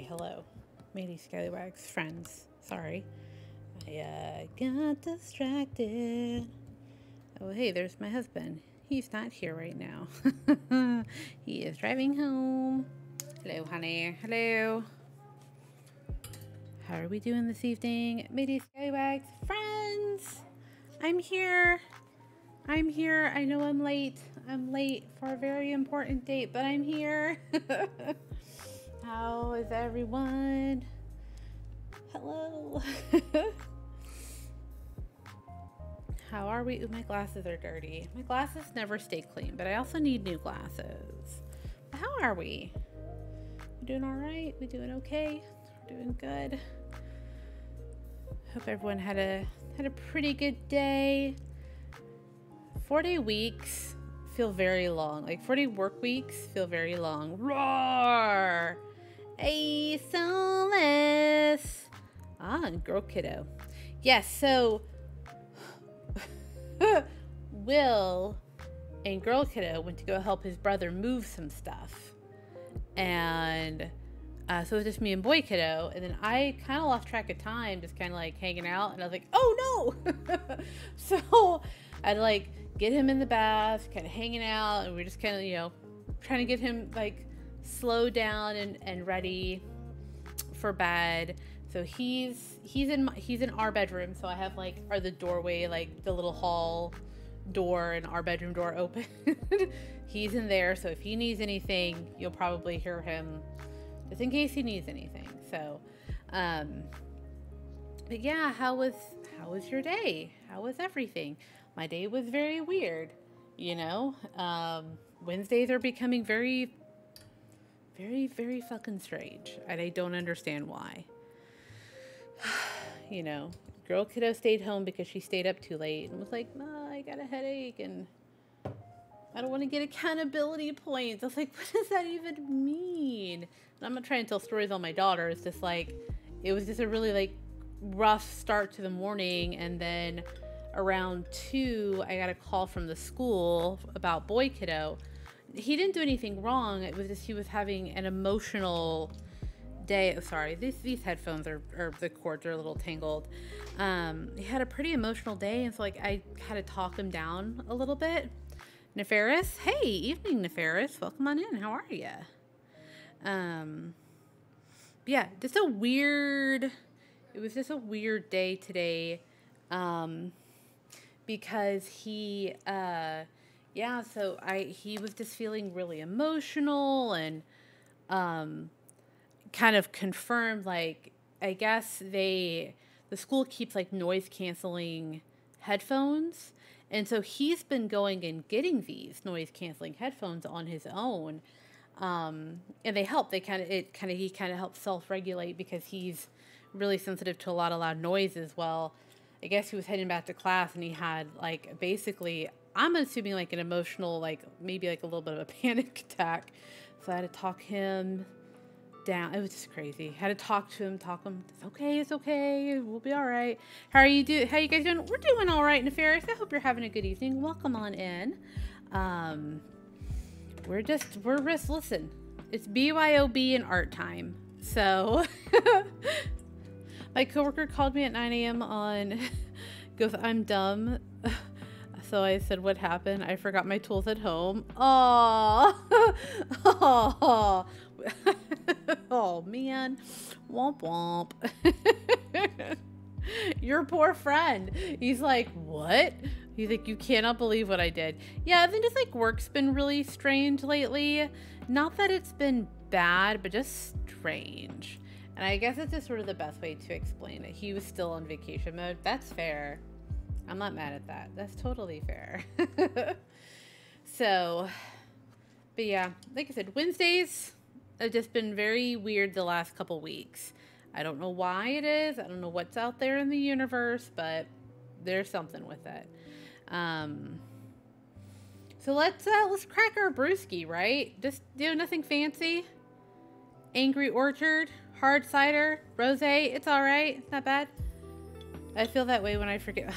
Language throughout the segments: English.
Hi, hello. Matey Scallywags friends. Sorry. I got distracted. Oh, hey, there's my husband. He's not here right now. He is driving home. Hello, honey. Hello. How are we doing this evening? Matey Scallywags friends. I'm here. I'm here. I know I'm late. I'm late for a very important date, but I'm here. How is everyone? Hello. How are we? Ooh, my glasses are dirty. My glasses never stay clean, but I also need new glasses. How are we? We doing all right? We doing okay? We're doing good. Hope everyone had a pretty good day. 4-day weeks feel very long. Like 4-day work weeks feel very long. Roar! Hey, Solace! Ah, girl kiddo. Yes, so Will and girl kiddo went to go help his brother move some stuff. And so it was just me and boy kiddo. And then I kind of lost track of time, just kind of like hanging out. And I was like, oh no! So I'd like get him in the bath, kind of hanging out. And we're just kind of, you know, trying to get him like slow down and ready for bed. So he's in our bedroom. So I have like the doorway, like the little hall door and our bedroom door open. He's in there. So if he needs anything, you'll probably hear him just in case he needs anything. So, but yeah, how was your day? How was everything? My day was very weird, you know. Wednesdays are becoming very, very, very fucking strange, and I don't understand why. You know, girl kiddo stayed home because she stayed up too late and was like, "Ma, I got a headache and I don't want to get accountability points." I was like, what does that even mean? And I'm not trying to tell stories on my daughter. It's just like, it was just a really like rough start to the morning. And then around 2, I got a call from the school about boy kiddo. He didn't do anything wrong. It was just he was having an emotional day. Sorry, these headphones are the cords are a little tangled. He had a pretty emotional day, and so like I had to talk him down a little bit. Nefaris, hey, evening Nefaris, welcome on in. How are you? Yeah, just a weird. It was just a weird day today, because he he was just feeling really emotional and kind of confirmed, like, I guess the school keeps like noise canceling headphones, and so he's been going and getting these noise canceling headphones on his own, and they help. He kind of helps self-regulate because he's really sensitive to a lot of loud noises. Well, I guess he was heading back to class and he had like basically, I'm assuming like an emotional, like maybe like a little bit of a panic attack. So I had to talk him down. It was just crazy. Had to talk to him, It's okay. We'll be all right. How you guys doing? We're doing all right, Nefarious. I hope you're having a good evening. Welcome on in. Listen, it's BYOB and art time. So my coworker called me at 9 a.m. goes, I'm dumb. So I said, what happened? I forgot my tools at home. Oh, oh man, womp womp. Your poor friend. He's like, what? He's like, you cannot believe what I did. Yeah, then just like work's been really strange lately. Not that it's been bad, but just strange. And I guess it's just sort of the best way to explain it. He was still on vacation mode. That's fair. I'm not mad at that. That's totally fair. So, but yeah, like I said, Wednesdays have just been very weird the last couple weeks. I don't know why it is. I don't know what's out there in the universe, but there's something with it. So let's crack our brewski, right? Just nothing fancy. Angry Orchard, hard cider, rosé. It's all right. It's not bad. I feel that way when I forget.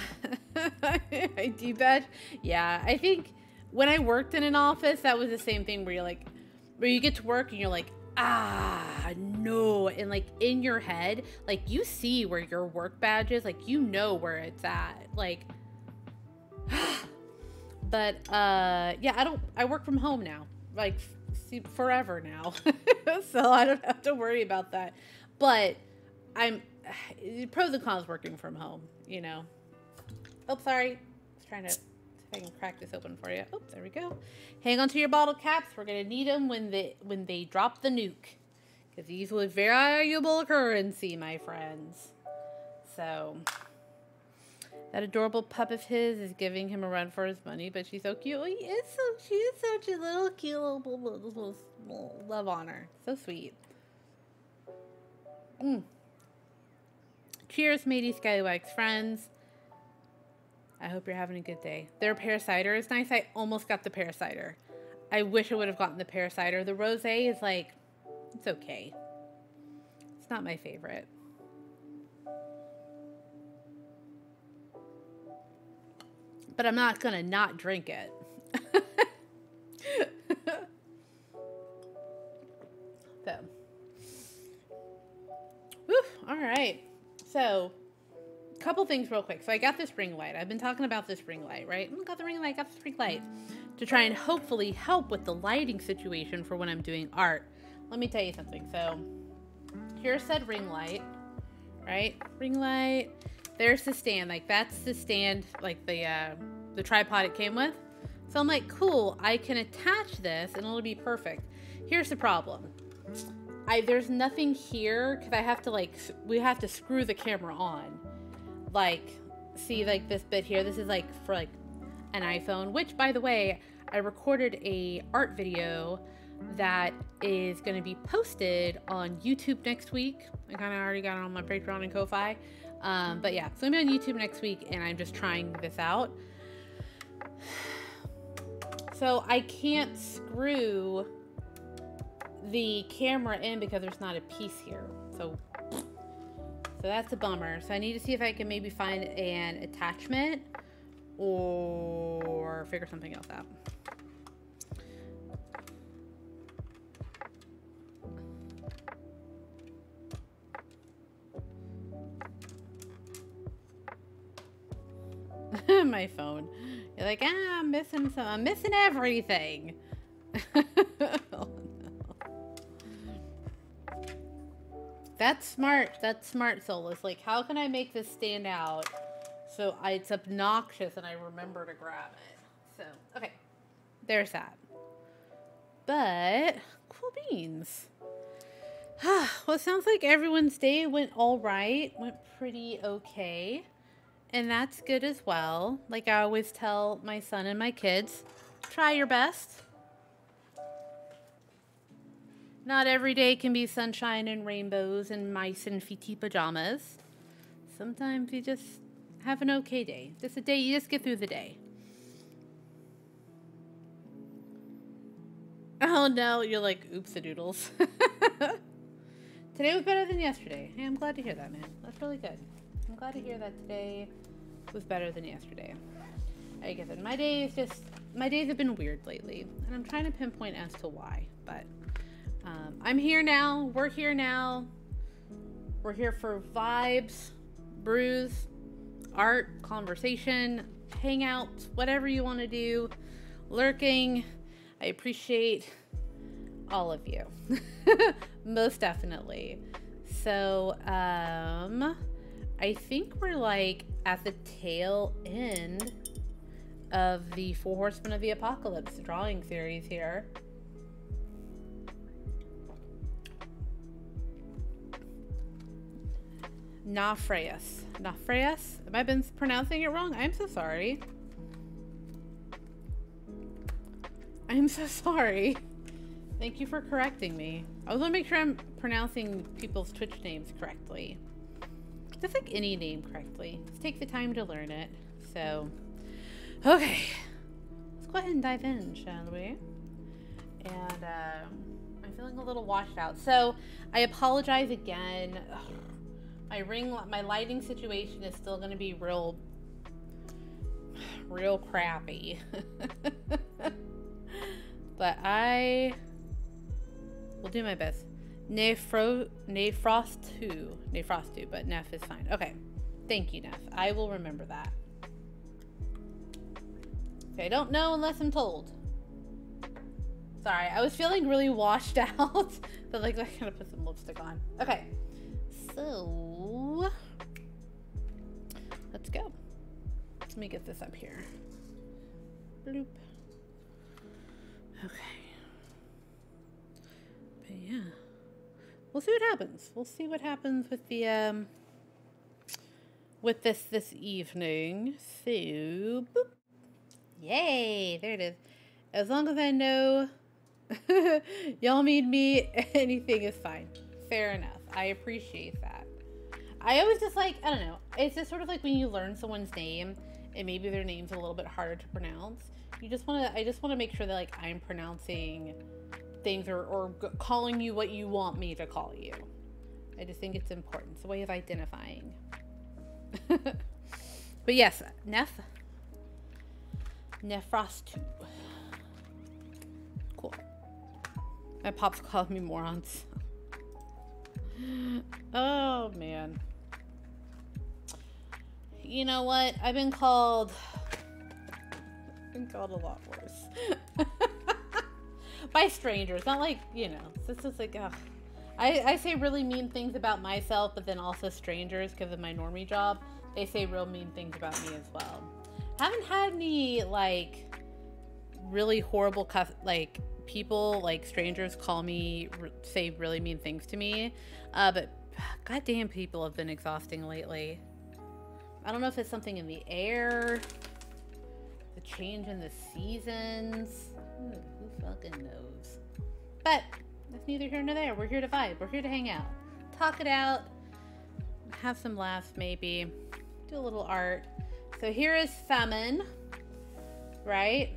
I do bad. Yeah, I think when I worked in an office, that was the same thing where you're like, where you get to work and you're like, ah, no. And like in your head, like you see where your work badge is, like you know where it's at. Like, but yeah, I work from home now, like forever now. So I don't have to worry about that. But pros and cons working from home, you know. Oh, sorry. I was trying to see if I can crack this open for you. Oh, there we go. Hang on to your bottle caps. We're going to need them when they drop the nuke. Because these were valuable currency, my friends. So, that adorable pup of his is giving him a run for his money, but she's so cute. She is such a little cute little love on her. So sweet. Cheers, matey Skywags friends. I hope you're having a good day. Their pear cider is nice. I almost got the pear cider. I wish I would have gotten the pear cider. The rosé is like, it's okay. It's not my favorite. But I'm not gonna not drink it. So. Whew, all right. So, couple things real quick. So I got this ring light. I've been talking about this ring light, right? Got the ring light, got this ring light to try and hopefully help with the lighting situation for when I'm doing art. Let me tell you something. So here's said ring light, right? Ring light. There's the stand. Like that's the stand, like the tripod it came with. So I'm like, cool, I can attach this and it'll be perfect. Here's the problem. There's nothing here because we have to screw the camera on. Like, see like this bit here, this is like for like an iPhone, which by the way, I recorded a art video that is going to be posted on YouTube next week. I kind of already got it on my Patreon and Ko-Fi. But yeah, so I'm on YouTube next week and I'm just trying this out. So I can't screw the camera in because there's not a piece here. So that's a bummer. So I need to see if I can maybe find an attachment or figure something else out. My phone. You're like, I'm missing I'm missing everything. Oh, That's smart. That's smart, Solus. Like, how can I make this stand out so it's obnoxious and I remember to grab it? So, okay. There's that. But, cool beans. Well, it sounds like everyone's day went all right. Went pretty okay. And that's good as well. Like I always tell my son and my kids, try your best. Not every day can be sunshine and rainbows and mice in fiti pajamas. Sometimes you just have an okay day. Just a day, you just get through the day. Oh no, you're like, oops-a-doodles. Today was better than yesterday. Hey, I'm glad to hear that, man. That's really good. I'm glad to hear that today was better than yesterday. Like I said, my days have been weird lately. And I'm trying to pinpoint as to why, but... I'm here now. We're here now. We're here for vibes, brews, art, conversation, hangouts, whatever you want to do. Lurking. I appreciate all of you. Most definitely. So, I think we're like at the tail end of the 4 Horsemen of the Apocalypse drawing series here. Nafreus. Nafreus? Have I been pronouncing it wrong? I'm so sorry. I'm so sorry. Thank you for correcting me. I want to make sure I'm pronouncing people's Twitch names correctly. Just like any name correctly. Let's take the time to learn it. So, okay. Let's go ahead and dive in, shall we? And I'm feeling a little washed out. So, I apologize again. Ugh. My lighting situation is still going to be real crappy. But I We'll do my best. Nefrostu, but Neff is fine. Okay. Thank you, Neff. I will remember that. Okay, I don't know unless I'm told. Sorry, I was feeling really washed out. But like, I gotta put some lipstick on. Okay. So, let's go. Let me get this up here. Bloop. Okay. But yeah. We'll see what happens. We'll see what happens with the, with this evening. So, boop. Yay! There it is. As long as I know y'all need me, anything is fine. Fair enough. I appreciate that. I always just like, I don't know. It's just sort of like when you learn someone's name and maybe their name's a little bit harder to pronounce. I just want to make sure that like I'm pronouncing things or calling you what you want me to call you. I just think it's important. It's a way of identifying. But yes, Nefrostu. Cool. My pops called me morons. Oh man. You know what? I've been called a lot worse. By strangers, not like, you know, it's just like, ugh. I say really mean things about myself, but then also strangers, because of my normie job, they say real mean things about me as well. Haven't had any, like, really horrible, like, people, like, strangers call me, say really mean things to me, but goddamn, people have been exhausting lately. I don't know if it's something in the air, the change in the seasons, who fucking knows. But that's neither here nor there. We're here to vibe. We're here to hang out, talk it out, have some laughs, maybe do a little art. So here is Famine, right?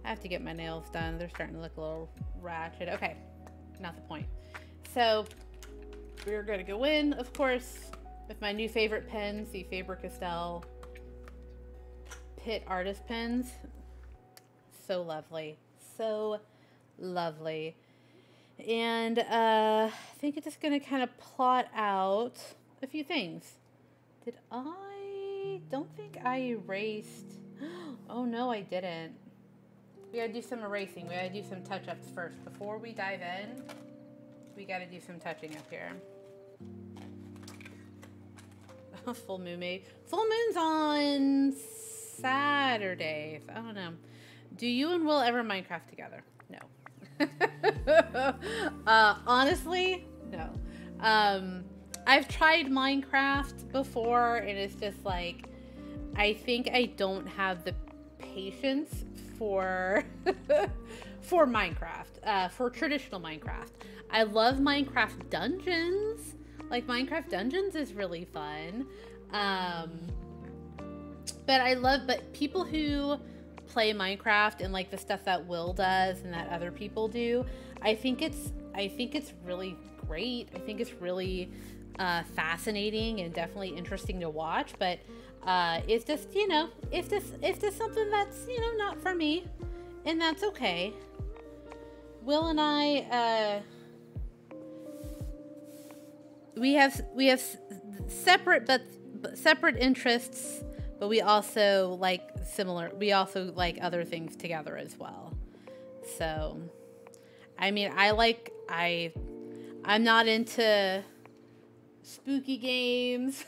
I have to get my nails done. They're starting to look a little ratchet. Okay, not the point. So we're gonna go in, of course, with my new favorite pens, the Faber-Castell Pitt Artist Pens. So lovely. So lovely. And I think it's just going to kind of plot out a few things. I don't think I erased. Oh, no, I didn't. We got to do some erasing. We got to do some touch-ups first. Before we dive in, we got to do some touching up here. Full moon, maybe. Full moon's on Saturday. I don't know. Do you and Will ever Minecraft together? No. Honestly, no. I've tried Minecraft before, and it's just like, I think I don't have the patience for for Minecraft, for traditional Minecraft. I love Minecraft Dungeons. Like, Minecraft Dungeons is really fun. But people who play Minecraft and like the stuff that Will does and that other people do, I think it's really great. I think it's really fascinating and definitely interesting to watch. But it's just, you know, it's just something that's, you know, not for me, and that's okay. Will and I, we have separate interests, but we also like other things together as well. So, I mean, I'm not into spooky games,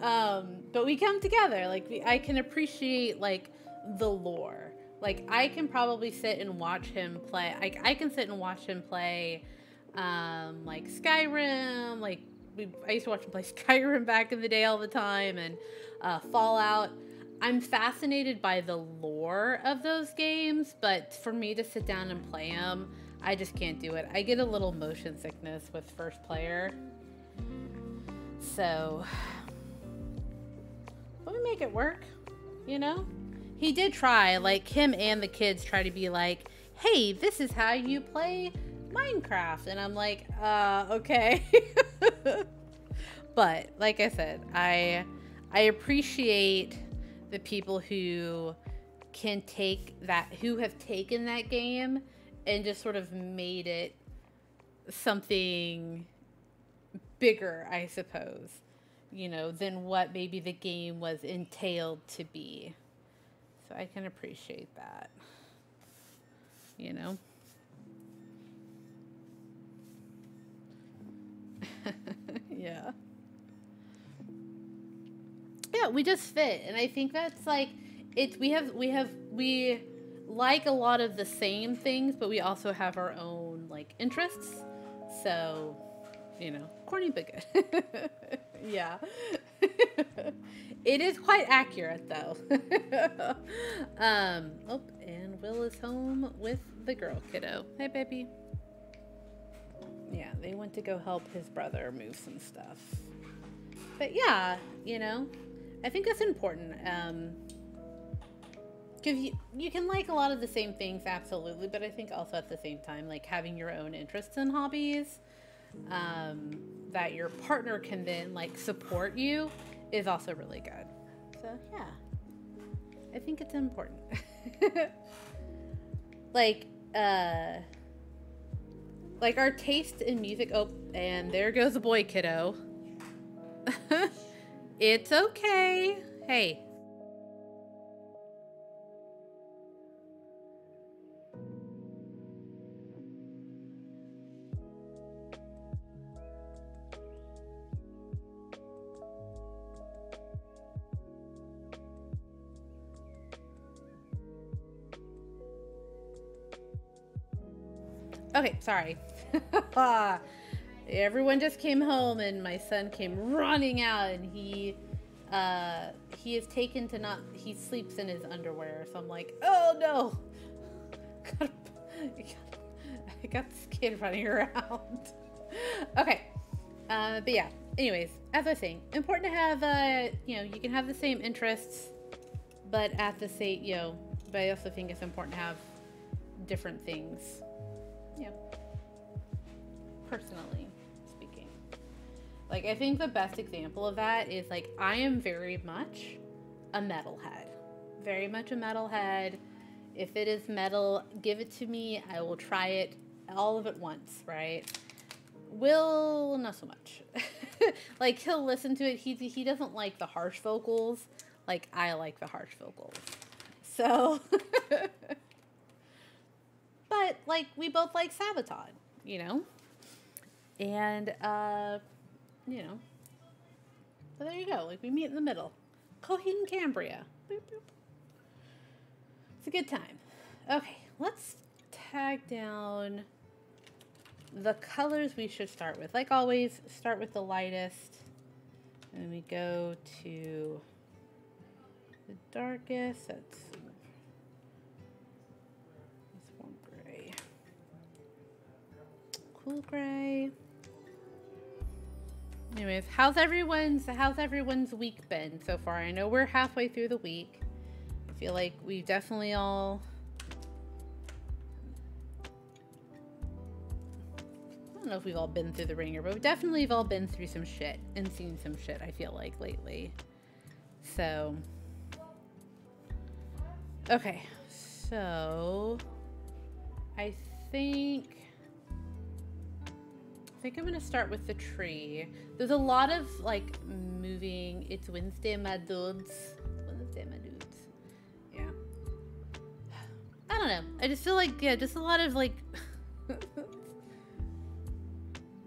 but we come together. Like, I can appreciate like the lore. Like, I can probably sit and watch him play. I can sit and watch him play, like Skyrim. Like, I used to watch him play Skyrim back in the day all the time, and Fallout. I'm fascinated by the lore of those games, but for me to sit down and play them, I just can't do it. I get a little motion sickness with first player. So, let me make it work, you know? He did try, like, him and the kids try to be like, hey, this is how you play Minecraft. And I'm like, okay. But, like I said, I appreciate the people who can take that, who have taken that game and just sort of made it something bigger, I suppose, you know, than what maybe the game was entailed to be. So I can appreciate that, you know. Yeah. Yeah, we just fit, and I think that's like it's we like a lot of the same things, but we also have our own like interests. So, you know, corny but good. Yeah. It is quite accurate though. Oh, and Will is home with the girl kiddo. Hey baby. Yeah, they went to go help his brother move some stuff. But yeah, you know, I think that's important. Because you can like a lot of the same things, absolutely, but I think also at the same time, like having your own interests and hobbies that your partner can then like support you is also really good. So yeah, I think it's important. like our taste in music. Oh, and there goes a boy kiddo. It's okay. Hey. Okay, sorry. Everyone just came home and my son came running out and he is taken to not, he sleeps in his underwear. So I'm like, oh no. I got this kid running around. Okay. But yeah, anyways, as I was saying, important to have, you know, you can have the same interests, but at the same, you know, but I also think it's important to have different things, you know, personally speaking. Like, I think the best example of that is, like, I am very much a metalhead. Very much a metalhead. If it is metal, give it to me. I will try it all of it once, right? Will, not so much. Like, he'll listen to it. He doesn't like the harsh vocals. Like, I like the harsh vocals. So, but, like, we both like Sabaton, you know? And, you know, so there you go. Like, we meet in the middle. Coheed and Cambria. Boop, boop. It's a good time. Okay, let's tag down the colors we should start with. Like always, start with the lightest. And we go to the darkest. That's this one gray. Cool gray. Anyways, how's everyone's week been so far? I know we're halfway through the week. I feel like we've definitely all, I don't know if we've all been through the ringer, but we definitely have all been through some shit and seen some shit, I feel like, lately. So, okay, so I think I'm gonna start with the tree. There's a lot of like moving. It's Wednesday, my dudes. Wednesday, my dudes. Yeah. I don't know. I just feel like, yeah, just a lot of like.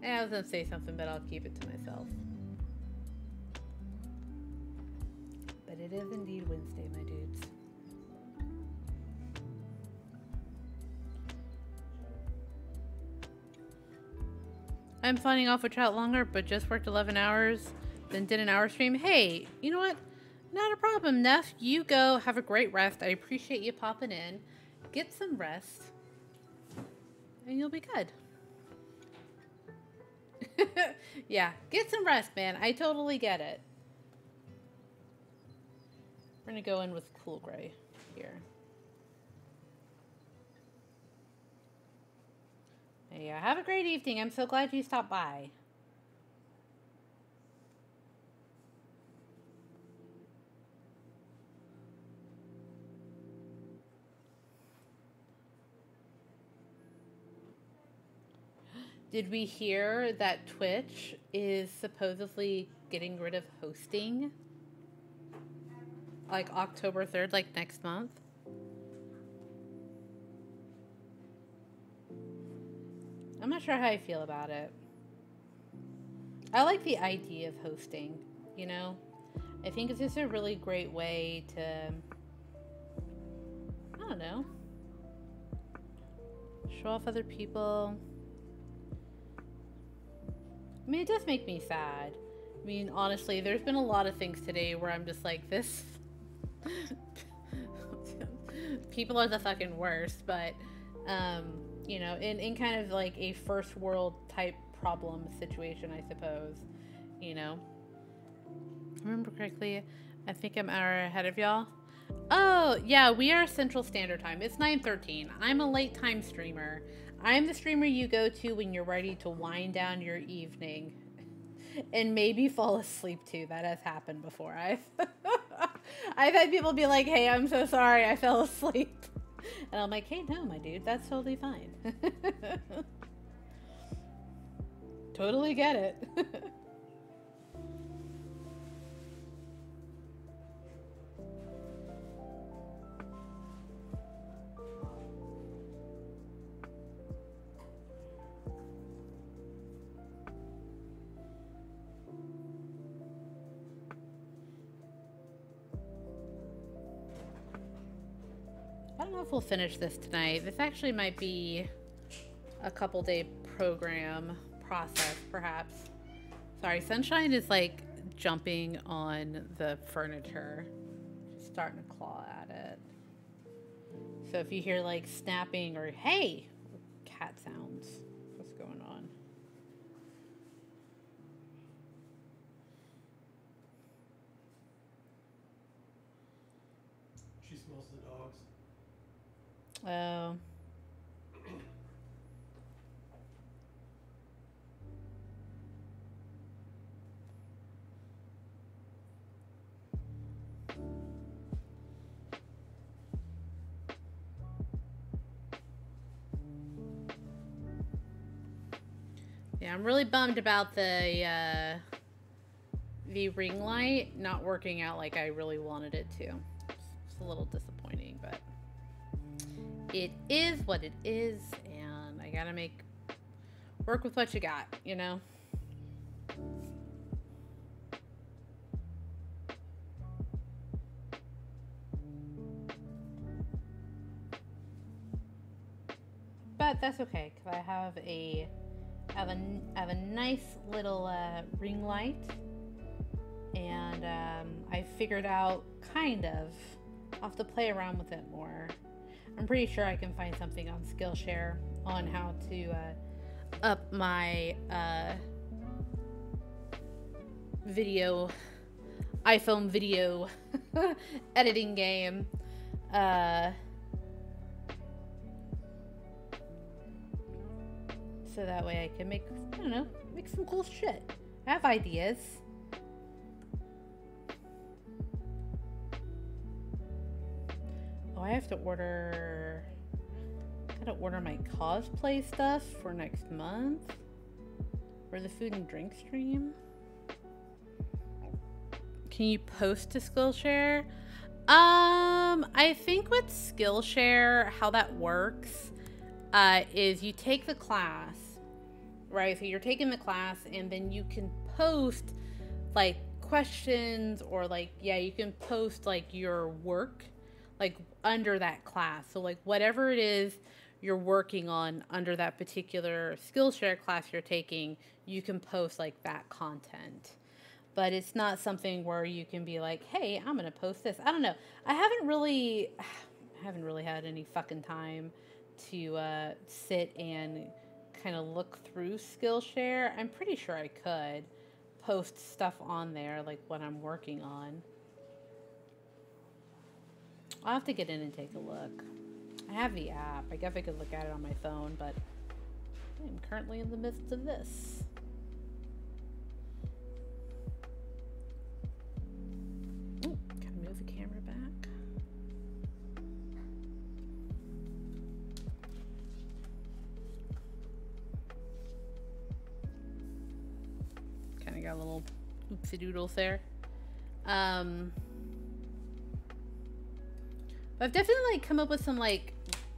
I was gonna say something, but I'll keep it to myself. But it is indeed Wednesday, my dudes. I'm signing off a chat longer, but just worked 11 hours, then did an hour stream. Hey, you know what? Not a problem, Neff. You go. Have a great rest. I appreciate you popping in. Get some rest, and you'll be good. Yeah, get some rest, man. I totally get it. We're going to go in with cool gray here. Yeah, have a great evening. I'm so glad you stopped by. Did we hear that Twitch is supposedly getting rid of hosting? Like October 3rd, like next month? I'm not sure how I feel about it. I like the idea of hosting, you know? I think it's just a really great way to, I don't know, show off other people. I mean, it does make me sad. I mean, honestly, there's been a lot of things today where I'm just like, this... people are the fucking worst, but, you know, in kind of like a first world type problem situation, I suppose, you know. Remember correctly, I think I'm an hour ahead of y'all. Oh, yeah, we are Central Standard Time. It's 9:13. I'm a late time streamer. I'm the streamer you go to when you're ready to wind down your evening. And maybe fall asleep too. That has happened before. I've had people be like, hey, I'm so sorry, I fell asleep. And I'm like, hey, no, my dude, that's totally fine. Totally get it. I don't know if we'll finish this tonight. This actually might be a couple day program process, perhaps. Sorry, Sunshine is like jumping on the furniture. She's starting to claw at it. So if you hear like snapping or hey, cat sounds, what's going on? She smells the dogs. Oh. Yeah, I'm really bummed about the ring light not working out like I really wanted it to. It's a little disappointing, but it is what it is, and I gotta work with what you got, you know? But that's okay, because I have a nice little ring light, and I figured out kind of, I'll have to play around with it more. I'm pretty sure I can find something on Skillshare on how to up my iPhone video editing game. So that way I can make some cool shit. I have ideas. Oh, I have to gotta order my cosplay stuff for next month. For the food and drink stream. Can you post to Skillshare? I think with Skillshare, how that works is you take the class, right? So you're taking the class, and then you can post like questions, or like, yeah, you can post like your work like under that class. So like whatever it is you're working on under that particular Skillshare class you're taking, you can post like that content. But it's not something where you can be like, hey, I'm gonna post this. I don't know. I haven't really had any fucking time to sit and kind of look through Skillshare. I'm pretty sure I could post stuff on there, like what I'm working on. I'll have to get in and take a look. I have the app. I guess I could look at it on my phone, but I'm currently in the midst of this. Ooh, gotta move the camera back. fidoodles there. But I've definitely like come up with some like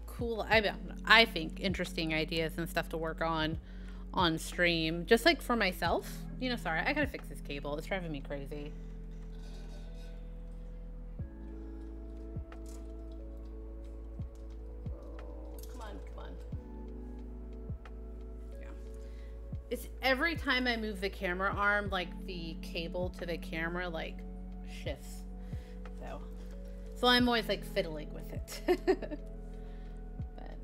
cool, I think interesting ideas and stuff to work on stream, just like for myself. You know, sorry, I gotta fix this cable. It's driving me crazy. Come on, come on. Yeah. It's every time I move the camera arm, like the cable to the camera like shifts. So I'm always like fiddling with it. But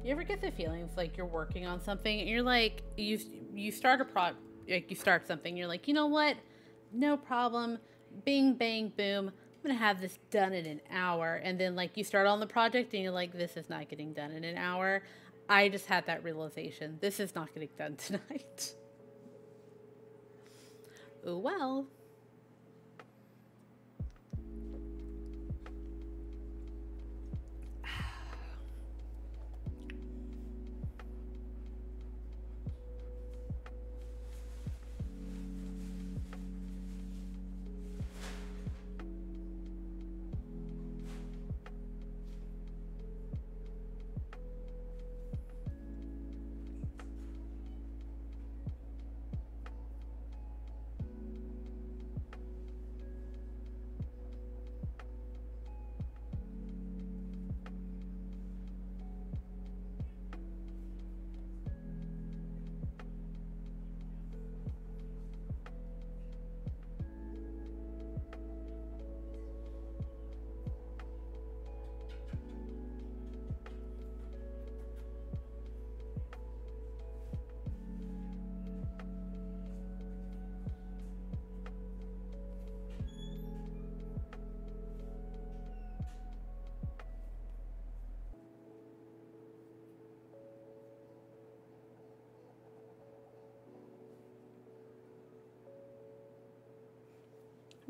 you ever get the feelings like you're working on something and you're like you start you start something, you're like, you know what? No problem. Bing, bang, boom. I'm going to have this done in an hour. And then, like, you start on the project and you're like, this is not getting done in an hour. I just had that realization. This is not getting done tonight. Oh, well.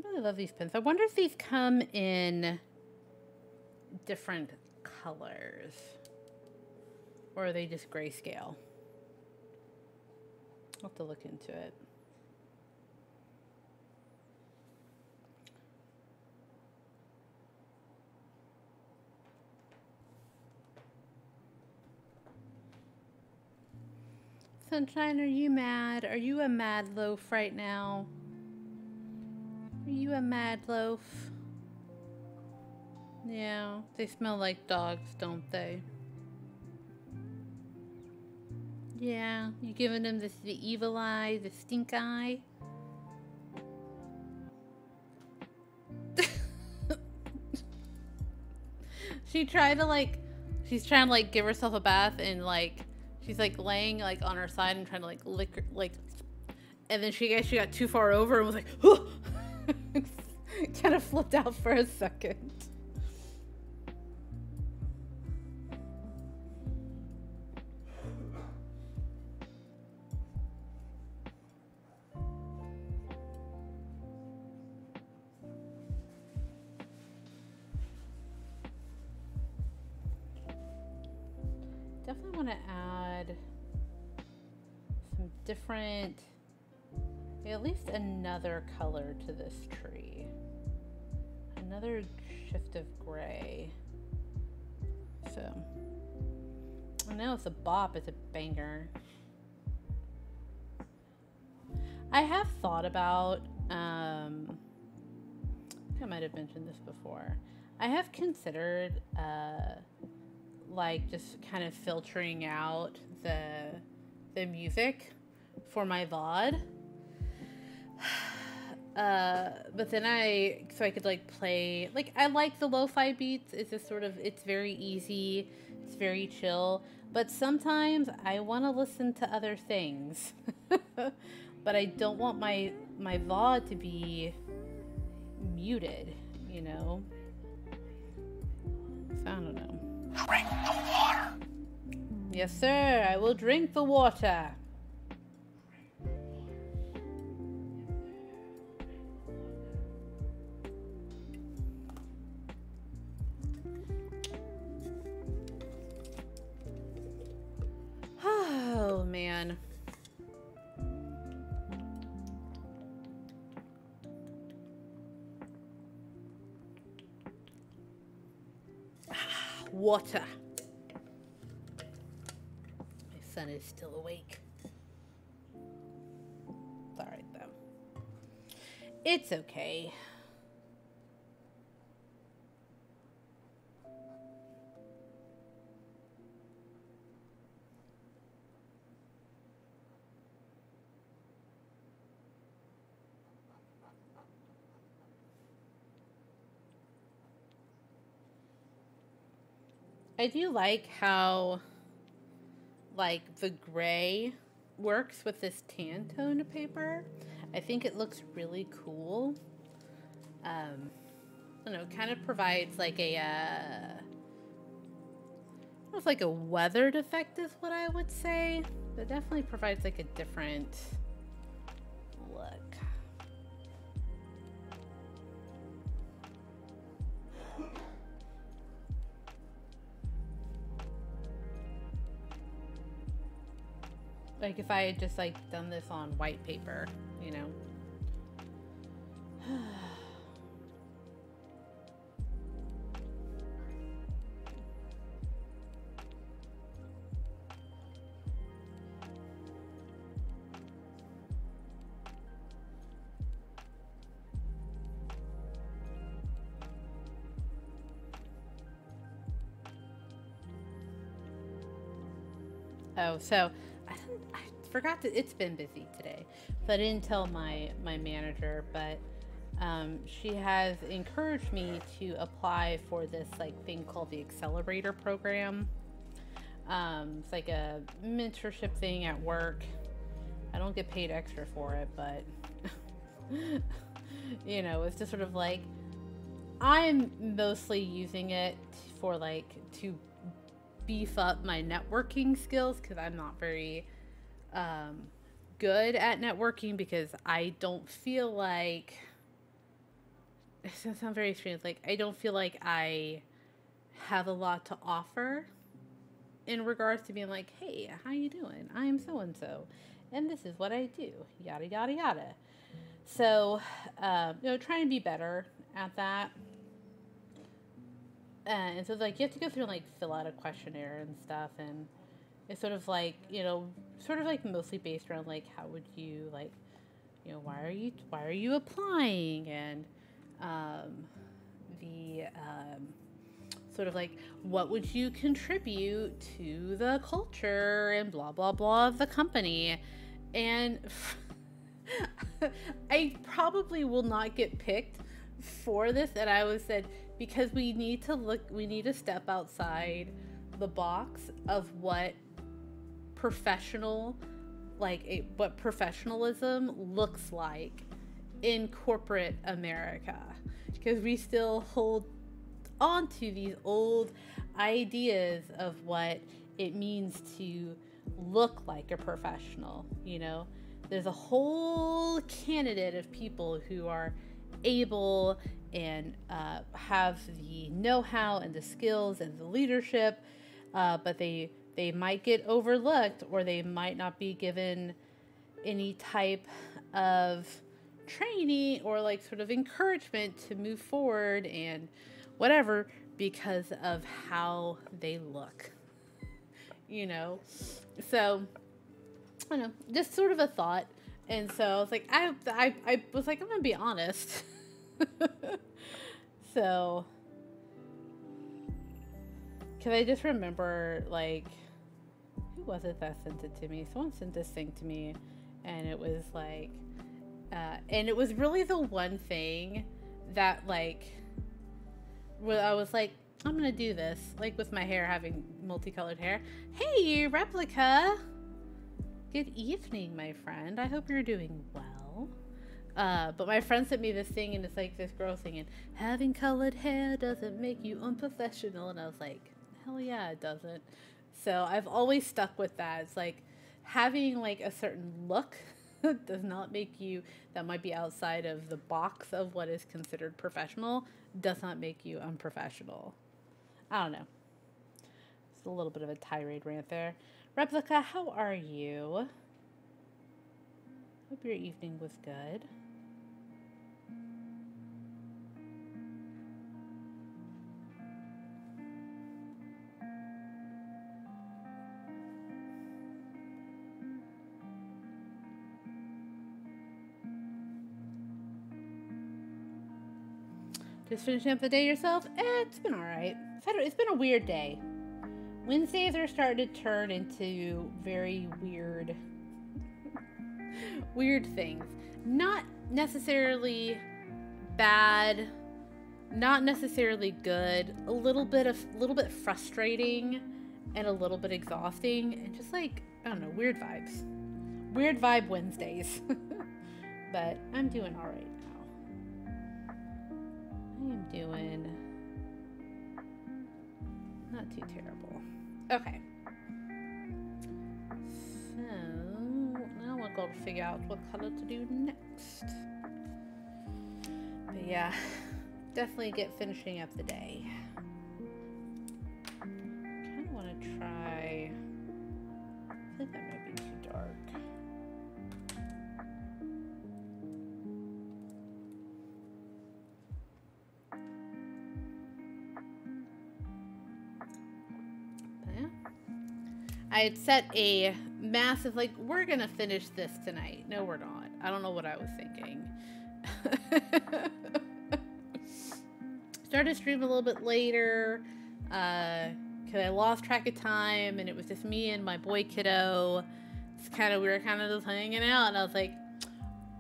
I really love these pens. I wonder if these come in different colors, or are they just grayscale? I'll have to look into it. Sunshine, are you mad? Are you a mad loaf right now? Are you a mad loaf? Yeah, they smell like dogs, don't they? Yeah, you giving them the evil eye, the stink eye? She's trying to like give herself a bath and like she's like laying like on her side and trying to like lick her, like, and then she got too far over and was like, oh! Kind of flipped out for a second. Definitely want to add some different, at least another color to this tree. Another shift of gray. So, I know it's a bop, it's a banger. I have thought about, I might have mentioned this before. I have considered, like just kind of filtering out the music for my VOD. But then I could like play, like I like the lo-fi beats. It's just sort of, it's very easy. It's very chill. But sometimes I want to listen to other things. But I don't want my VOD to be muted, you know? So I don't know. Drink the water. Yes, sir. I will drink the water. Oh, man. Water. My son is still awake. It's alright, though. It's okay. I do like how, like, the gray works with this tan tone paper. I think it looks really cool. I don't know, it kind of provides like a, almost like a weathered effect is what I would say. But it definitely provides like a different look. Like if I had just like done this on white paper, you know. Oh, so I forgot that it's been busy today, so I didn't tell my manager, but she has encouraged me to apply for this like thing called the Accelerator program. It's like a mentorship thing at work. I don't get paid extra for it, but you know, it's just sort of like I'm mostly using it for like to beef up my networking skills because I'm not very good at networking because I don't feel like it's gonna sound very strange. Like I don't feel like I have a lot to offer in regards to being like, hey, how you doing? I'm so and so, and this is what I do. Yada yada yada. So, you know, trying to be better at that. And so, like, you have to go through and, like, fill out a questionnaire and stuff. And it's sort of like, you know, sort of like mostly based around, like, how would you, like, you know, why are you applying? And sort of like, what would you contribute to the culture and blah, blah, blah of the company? And I probably will not get picked for this. And I was said, because we need to step outside the box of what what professionalism looks like in corporate America. Because we still hold on to these old ideas of what it means to look like a professional, you know? There's a whole candidate of people who are able and have the know-how and the skills and the leadership, but they might get overlooked, or they might not be given any type of training or like sort of encouragement to move forward and whatever because of how they look, you know? So, I don't know, just sort of a thought. And so I was like, I was like, I'm gonna be honest. So, because I just remember, like, who was it that sent it to me? Someone sent this thing to me, and it was like, and it was really the one thing that, like, where I was like, I'm gonna do this, like with my hair, having multicolored hair. Hey, Replica! Good evening, my friend. I hope you're doing well. But my friend sent me this thing, and it's like this girl singing, having colored hair doesn't make you unprofessional. And I was like, hell yeah, it doesn't. So I've always stuck with that. It's like having like a certain look does not make you, that might be outside of the box of what is considered professional, does not make you unprofessional. I don't know. It's a little bit of a tirade rant there. Replica, how are you? Hope your evening was good. Just finishing up the day yourself? It's been alright. It's been a weird day. Wednesdays are starting to turn into very weird things. Not necessarily bad, not necessarily good, a little bit frustrating and a little bit exhausting, and just like, I don't know, weird vibes. Weird vibe Wednesdays. But I'm doing alright now. I am doing not too terrible. Okay. So now we'll go to figure out what color to do next. But yeah, definitely get finishing up the day. Kind of want to try. I think that might be too dark. I had set a massive, like, we're gonna finish this tonight. No, we're not. I don't know what I was thinking. Started streaming a little bit later, because I lost track of time, and it was just me and my boy kiddo. We were kind of just hanging out, and I was like,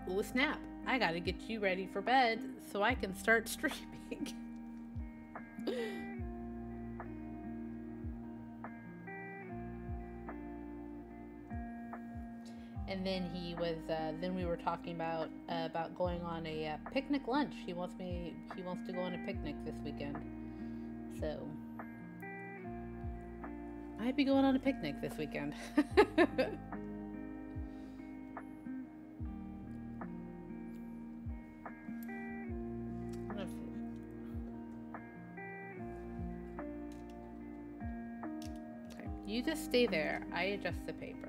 ooh, snap. I gotta get you ready for bed so I can start streaming. And then then we were talking about going on a picnic lunch. He wants to go on a picnic this weekend. So I might be going on a picnic this weekend. Okay, you just stay there. I adjust the paper.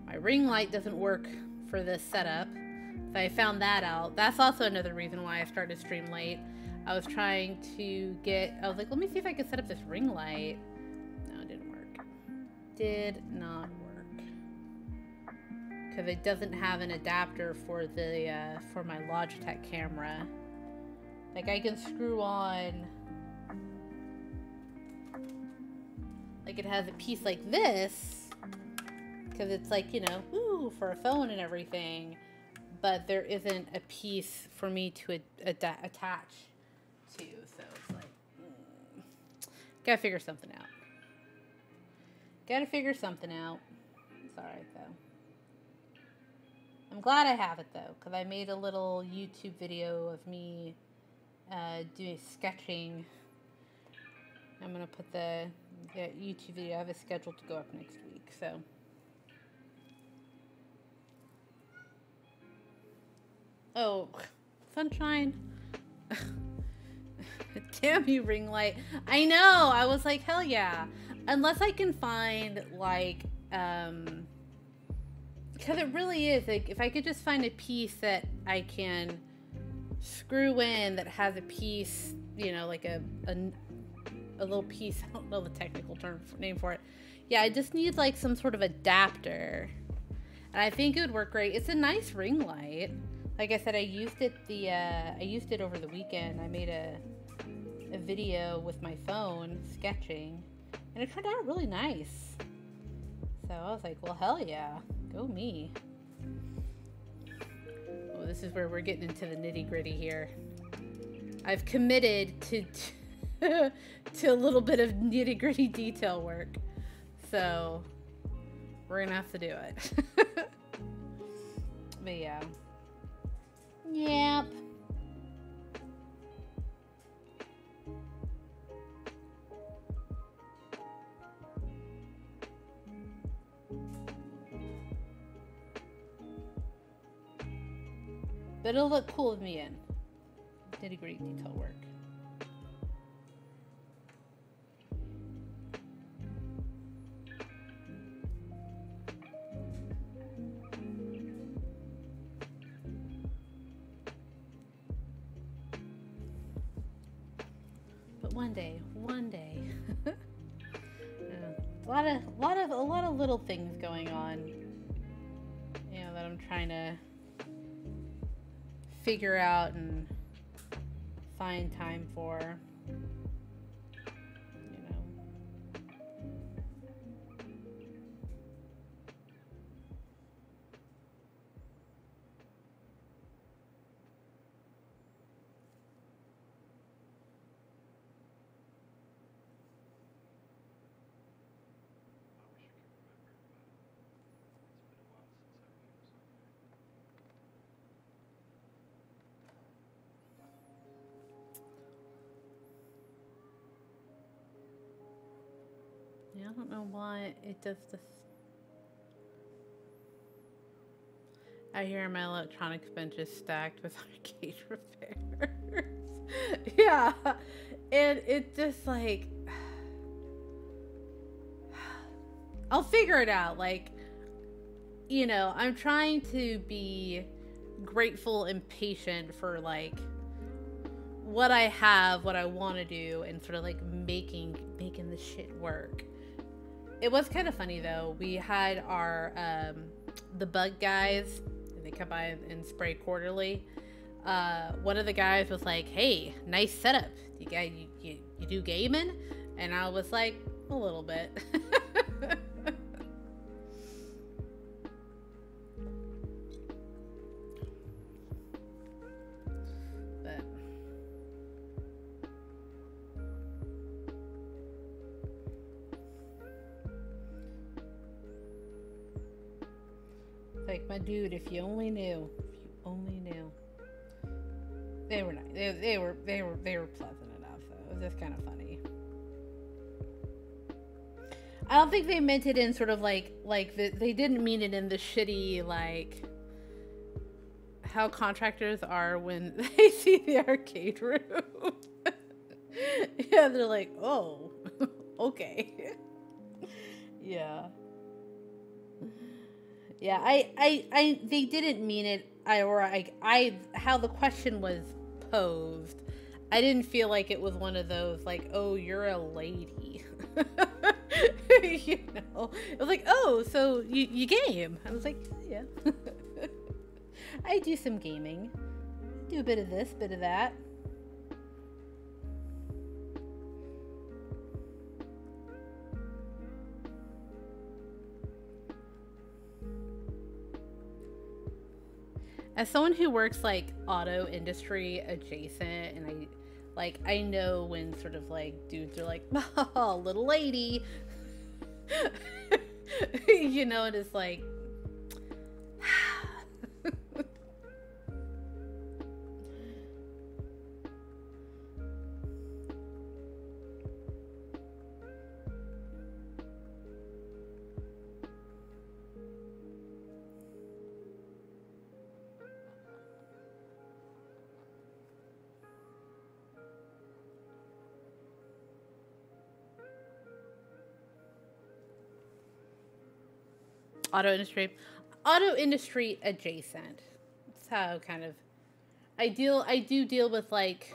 My ring light doesn't work for this setup, so I found that out. That's also another reason why I started stream late. I was trying to I was like, let me see if I can set up this ring light. No, it didn't work. Did not work. Because it doesn't have an adapter for for my Logitech camera. Like, I can screw on, like, it has a piece like this, because it's like, you know, ooh, for a phone and everything, but there isn't a piece for me to attach to, so it's like, gotta figure something out. It's alright, though. I'm glad I have it, though, because I made a little YouTube video of me doing sketching. I'm gonna put the YouTube video, I have it scheduled to go up next week, so. Oh, sunshine. Damn you, ring light. I know. I was like, hell yeah. Unless I can find, like, because it really is, like, if I could just find a piece that I can screw in that has a piece, you know, like a little piece. I don't know the technical name for it. Yeah, I just need, like, some sort of adapter. And I think it would work great. It's a nice ring light. Like I said, I used it over the weekend. I made a video with my phone sketching, and it turned out really nice. So I was like, well, hell yeah, go me. Oh, this is where we're getting into the nitty-gritty here. I've committed to to a little bit of nitty-gritty detail work, so we're gonna have to do it. But yeah. Yep. But it'll look cool with me in. Nitty-gritty detail work. But one day. Yeah. A lot of little things going on. You know, that I'm trying to figure out and find time for. You know. Yeah, I don't know why it does this. I hear my electronics bench is stacked with arcade repairs. Yeah, and it just like, I'll figure it out. Like, you know, I'm trying to be grateful and patient for like what I have, what I want to do, and sort of like making the shit work. It was kind of funny though. We had our the bug guys. They come by and spray quarterly. One of the guys was like, "Hey, nice setup. You do gaming?" And I was like, "A little bit." Like, my dude, if you only knew. If you only knew. They were nice. They were pleasant enough, though. It was just kind of funny. I don't think they meant it in sort of like they didn't mean it in the shitty, like, how contractors are when they see the arcade room. Yeah, they're like, oh, okay. Yeah. Yeah, they didn't mean it. How the question was posed, I didn't feel like it was one of those like, oh, you're a lady. You know, it was like, oh, so you game? I was like, yeah. I do some gaming. Do a bit of this, bit of that. As someone who works like auto industry adjacent, and I know when sort of like dudes are like, oh, little lady, you know, and it's like, auto industry adjacent. That's how kind of I do deal with like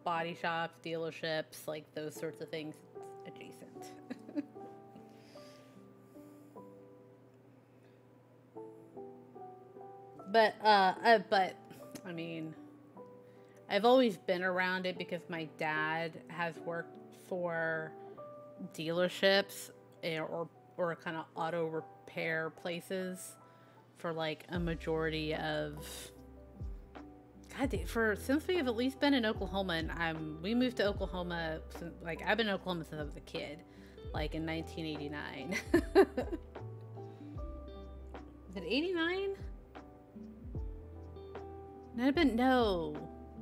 body shops, dealerships, like those sorts of things. It's adjacent. But I mean, I've always been around it because my dad has worked for dealerships or kind of auto repair places for like a majority of since we have at least been in Oklahoma, and we moved to Oklahoma since, like, I've been in Oklahoma since I was a kid, like in 1989. Is it 89?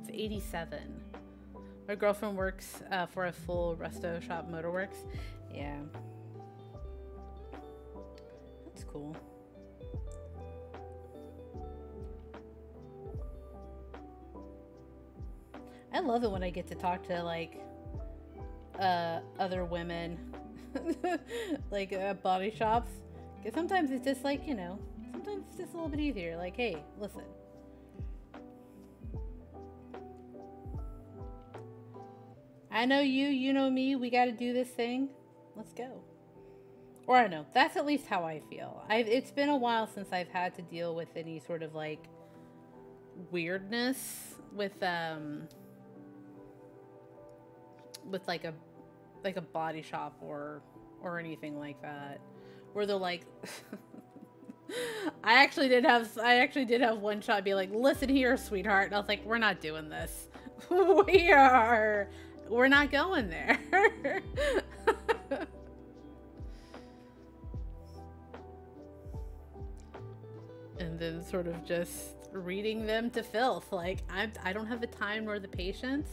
It's 87. My girlfriend works for a full resto shop, Motorworks. Yeah. That's cool. I love it when I get to talk to like other women like body shops, because sometimes it's just like, you know, sometimes it's just a little bit easier, like, hey, listen, I know you, you know me, we got to do this thing, let's go. Or I don't know, that's at least how I feel. It's been a while since I've had to deal with any sort of like weirdness with like a body shop or anything like that, where they're like I actually did have one shop be like, listen here, sweetheart, and I was like, we're not doing this. We're not going there. And then sort of just reading them to filth, like, I don't have the time nor the patience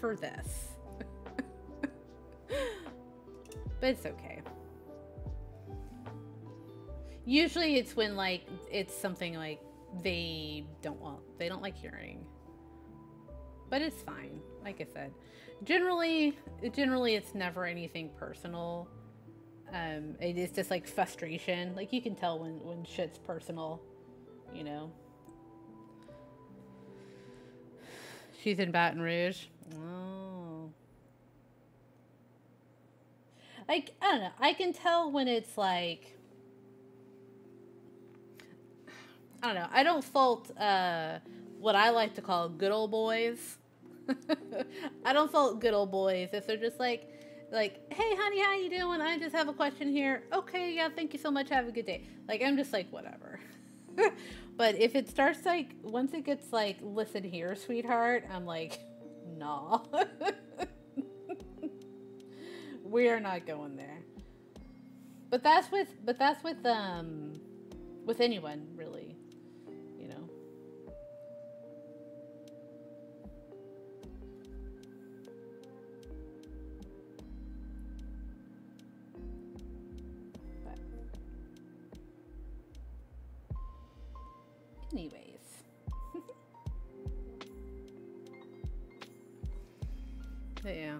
for this. But it's okay. Usually it's when like it's something like they don't like hearing. But it's fine. Like I said, generally it's never anything personal. It is just like frustration. Like you can tell when shit's personal, you know. She's in Baton Rouge. Oh. Like, I don't know. I can tell when it's like, I don't know. I don't fault what I like to call good old boys. I don't fault good old boys if they're just like, hey, honey, how you doing? I just have a question here. Okay, yeah, thank you so much. Have a good day. Like, I'm just like, whatever. But if it starts like, once it gets like, listen here, sweetheart, I'm like, nah. We are not going there. But that's with anyone, really, you know. But anyways. But yeah.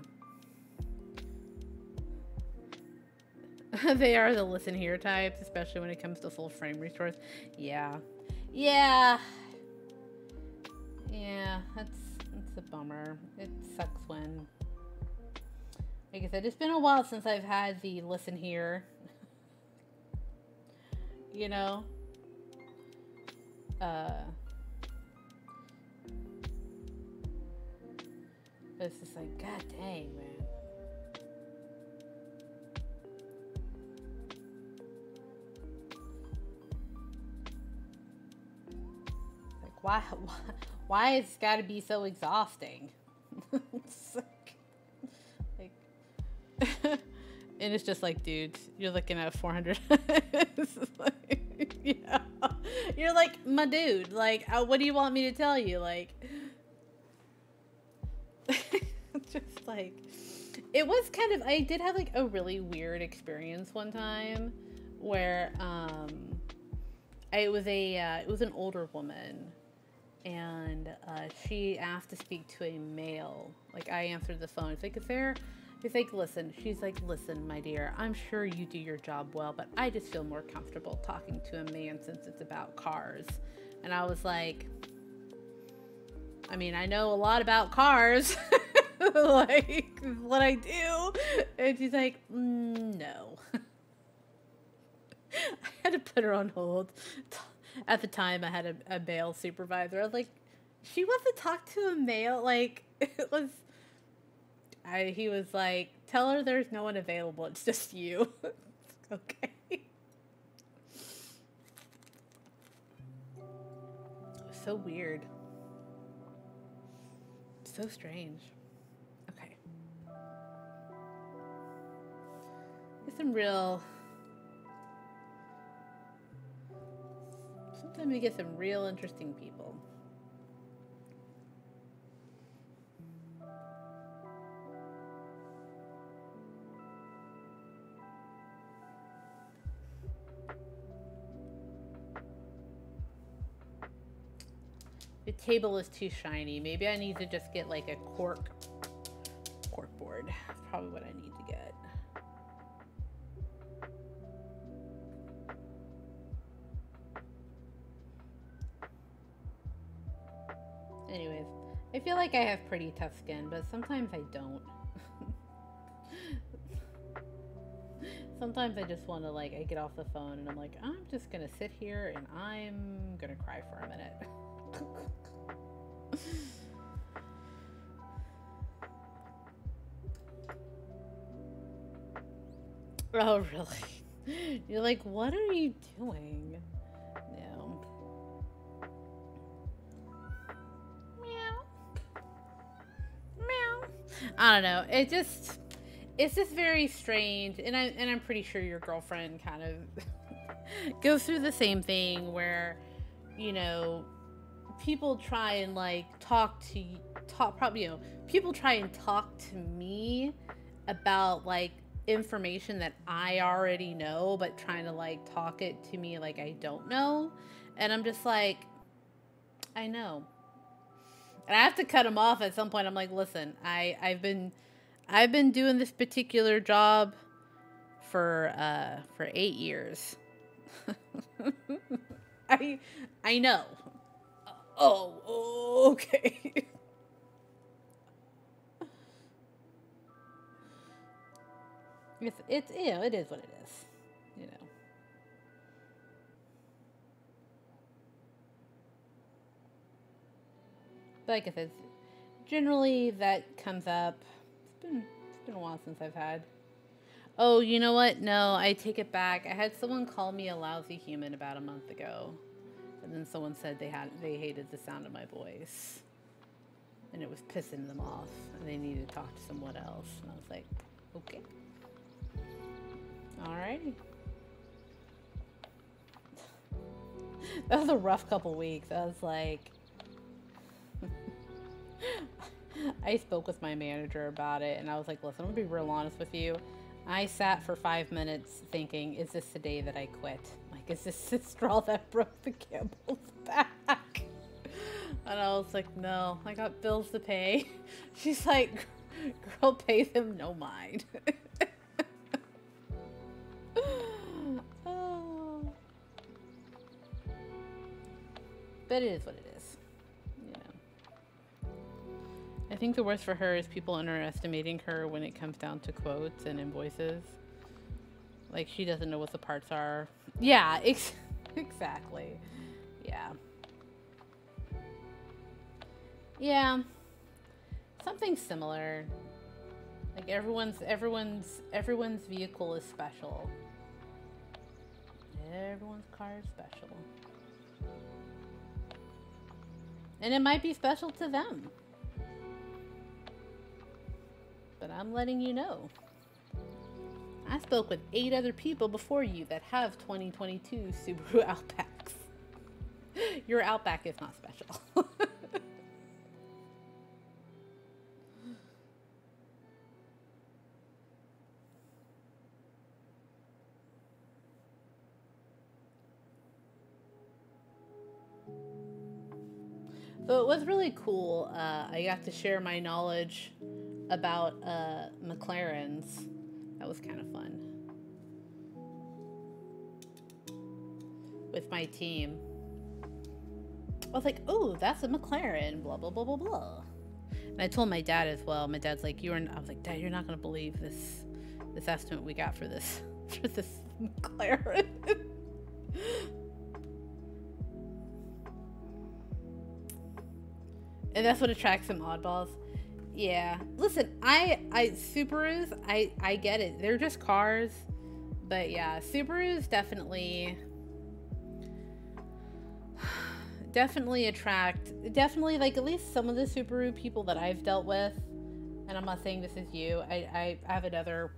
They are the listen here types, especially when it comes to full frame restores. Yeah. Yeah. Yeah, that's a bummer. It sucks when, like I said, it's been a while since I've had the listen here. You know? It's just like, god dang, man. Why it's got to be so exhausting? It's like and it's just like, dude, you're looking at 400. Like, yeah, you're like, my dude, like, what do you want me to tell you? Like, just like, it was kind of, I did have like a really weird experience one time where it was an older woman. And she asked to speak to a male. Like, I answered the phone. It's like, It's like, listen. She's like, listen, my dear, I'm sure you do your job well, but I just feel more comfortable talking to a man since it's about cars. And I was like, I mean, I know a lot about cars. Like, what I do. And she's like, no. I had to put her on hold. At the time, I had a male supervisor. I was like, she wants to talk to a male? Like, it was... he was like, tell her there's no one available. It's just you. Okay. So weird. So strange. Okay. There's some real... Sometimes we get some real interesting people. The table is too shiny. Maybe I need to just get like a cork board. That's probably what I need to get. Anyways, I feel like I have pretty tough skin, but sometimes I don't. Sometimes I just want to, like, I get off the phone and I'm like, I'm just gonna sit here and I'm gonna cry for a minute. Oh, really? You're like, what are you doing? No. Meow. Meow. I don't know. It's just very strange, and I'm pretty sure your girlfriend kind of goes through the same thing where, you know, people try and like people try and talk to me about like information that I already know, but trying to like talk it to me like I don't know, and I'm just like, I know, and I have to cut them off at some point. I'm like, listen, I've been doing this particular job for 8 years. I know. Oh, okay. It's you know, it is what it is. You know. But like I said, generally that comes up. It's been a while since I've had. Oh, you know what? No, I take it back. I had someone call me a lousy human about a month ago. And then someone said they hated the sound of my voice. And it was pissing them off. And they needed to talk to someone else. And I was like, okay. Alrighty. That was a rough couple weeks. I was like... I spoke with my manager about it. And I was like, listen, I'm going to be real honest with you. I sat for 5 minutes thinking, is this the day that I quit? Like, is this the straw that broke the camel's back? And I was like, no, I got bills to pay. She's like, girl, pay them no mind. Oh. But it is what it is. You know. I think the worst for her is people underestimating her when it comes down to quotes and invoices. Like, she doesn't know what the parts are. Yeah, exactly. Yeah. Yeah. Something similar. Like, everyone's vehicle is special. Everyone's car is special. And it might be special to them. But I'm letting you know. I spoke with 8 other people before you that have 2022 Subaru Outbacks. Your Outback is not special. So it was really cool. I got to share my knowledge about McLarens. That was kind of fun. With my team. I was like, oh, that's a McLaren, blah, blah, blah, blah, blah. And I told my dad as well. My dad's like, I was like, Dad, you're not going to believe this estimate we got for this McLaren. And that's what attracts some oddballs. Yeah. Listen, Subarus, I get it. They're just cars. But yeah, Subarus definitely attract, like at least some of the Subaru people that I've dealt with. And I'm not saying this is you. I have another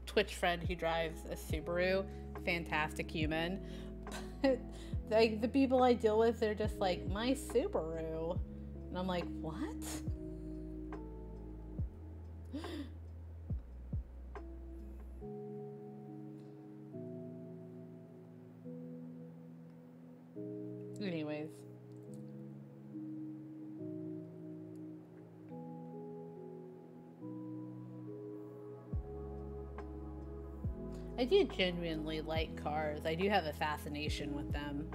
Twitch friend who drives a Subaru. Fantastic human. But like the people I deal with, they're just like, my Subaru. And I'm like, what? Anyways. I do genuinely like cars. I do have a fascination with them.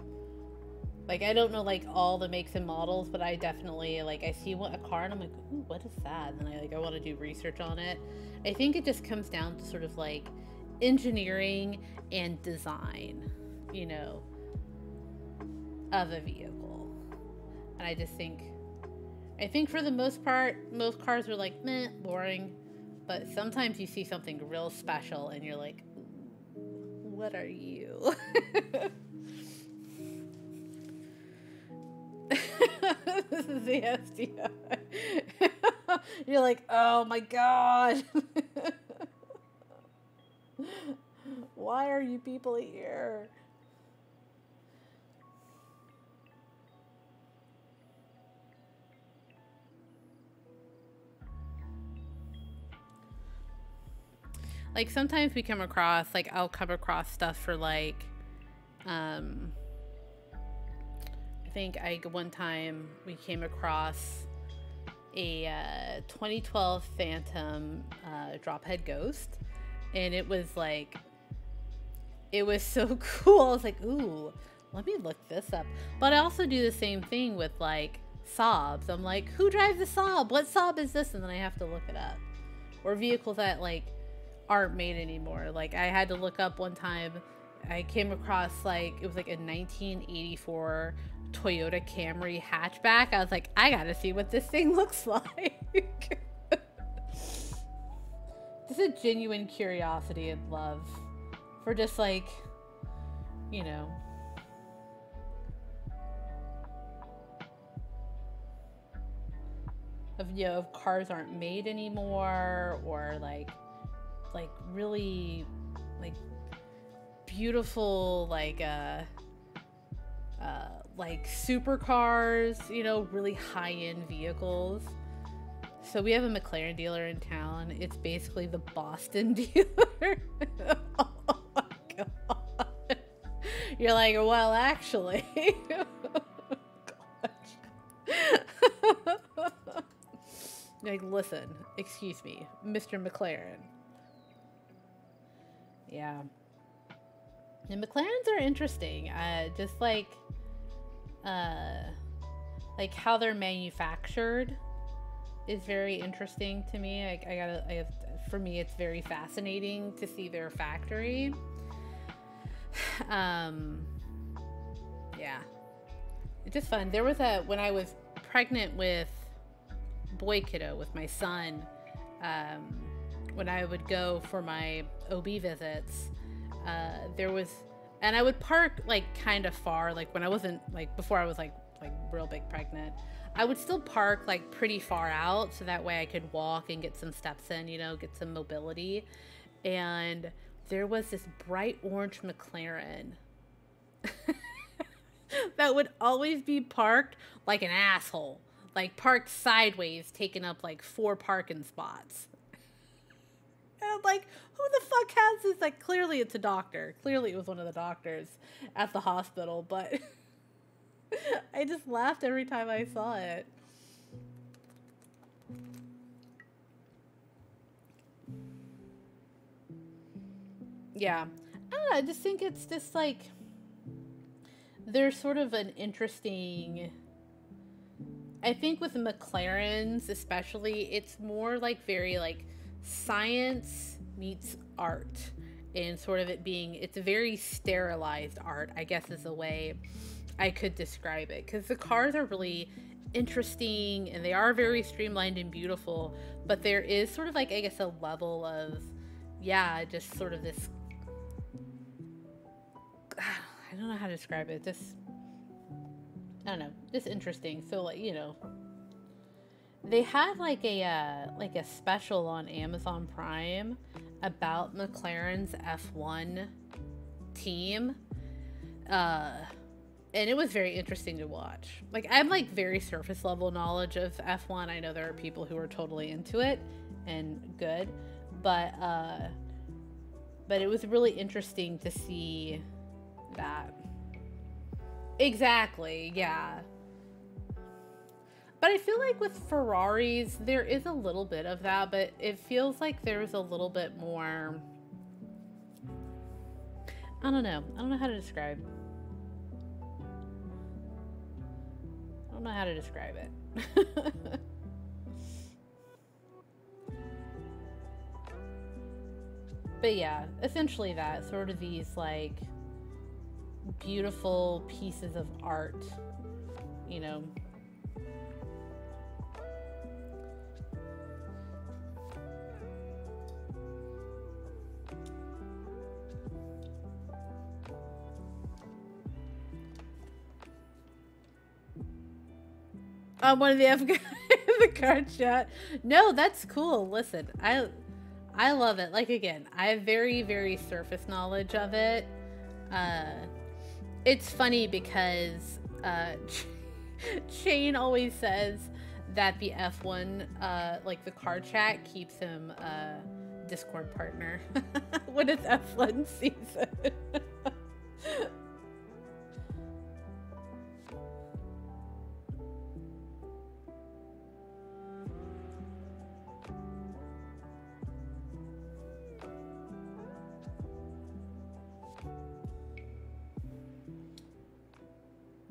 Like, I don't know, like, all the makes and models, but I definitely, like, I see a car and I'm like, ooh, what is that? And I want to do research on it. I think it just comes down to sort of, like, engineering and design, you know, of a vehicle. And I just think, for the most part, most cars are like, meh, boring. But sometimes you see something real special and you're like, what are you? This is the SDI. You're like, oh my god. Why are you people here? Like, sometimes we come across, like, I'll come across stuff for, like, I think one time we came across a 2012 Phantom Drophead Ghost, and it was, like, it was so cool. I was like, ooh, let me look this up. But I also do the same thing with, like, Saabs. I'm like, who drives a Saab? What Saab is this? And then I have to look it up. Or vehicles that, like, aren't made anymore. Like, I had to look up one time, I came across, like, it was like a 1984 Toyota Camry hatchback. I was like, I gotta see what this thing looks like. Just a genuine curiosity and love for just, like, you know, of cars aren't made anymore, or like really, like, beautiful, like supercars, you know, really high-end vehicles. So we have a McLaren dealer in town. It's basically the Boston dealer. Oh my god. You're like, well, actually. Like, listen, excuse me, Mr. McLaren. Yeah. And McLarens are interesting. Just like how they're manufactured is very interesting to me. For me, it's very fascinating to see their factory. Yeah. It's just fun. There was when I was pregnant with boy kiddo, with my son, when I would go for my OB visits, and I would park, like, kind of far, like, when I wasn't, like, before I was, like real big pregnant, I would still park, like, pretty far out, so that way I could walk and get some steps in, you know, get some mobility. And there was this bright orange McLaren that would always be parked like an asshole, like, parked sideways, taking up, like, 4 parking spots. And I'm like, who the fuck has this? Like, clearly it's a doctor. Clearly it was one of the doctors at the hospital, but I just laughed every time I saw it. Yeah. I don't know, I just think it's just, like, there's sort of an interesting... I think with McLarens especially, it's more, like, very, like, science meets art, and sort of it being, it's a very sterilized art, I guess is the way I could describe it, because the cars are really interesting and they are very streamlined and beautiful, but there is sort of, like, I guess, a level of, yeah, just sort of this, I don't know how to describe it, just, I don't know, just interesting. So, like, you know, they had like a special on Amazon Prime about McLaren's F1 team, and it was very interesting to watch. Like, I'm, like, very surface level knowledge of F1. I know there are people who are totally into it and good, but it was really interesting to see that. Exactly, yeah. But I feel like with Ferraris, there is a little bit of that, but it feels like there's a little bit more... I don't know. I don't know how to describe. I don't know how to describe it. But yeah, essentially that. Sort of these, like, beautiful pieces of art, you know. One of the the card chat. No, that's cool. Listen, I love it. Like, again, I have very, very surface knowledge of it. It's funny because Shane always says that the F1, like the card chat, keeps him Discord partner when it's F1 season.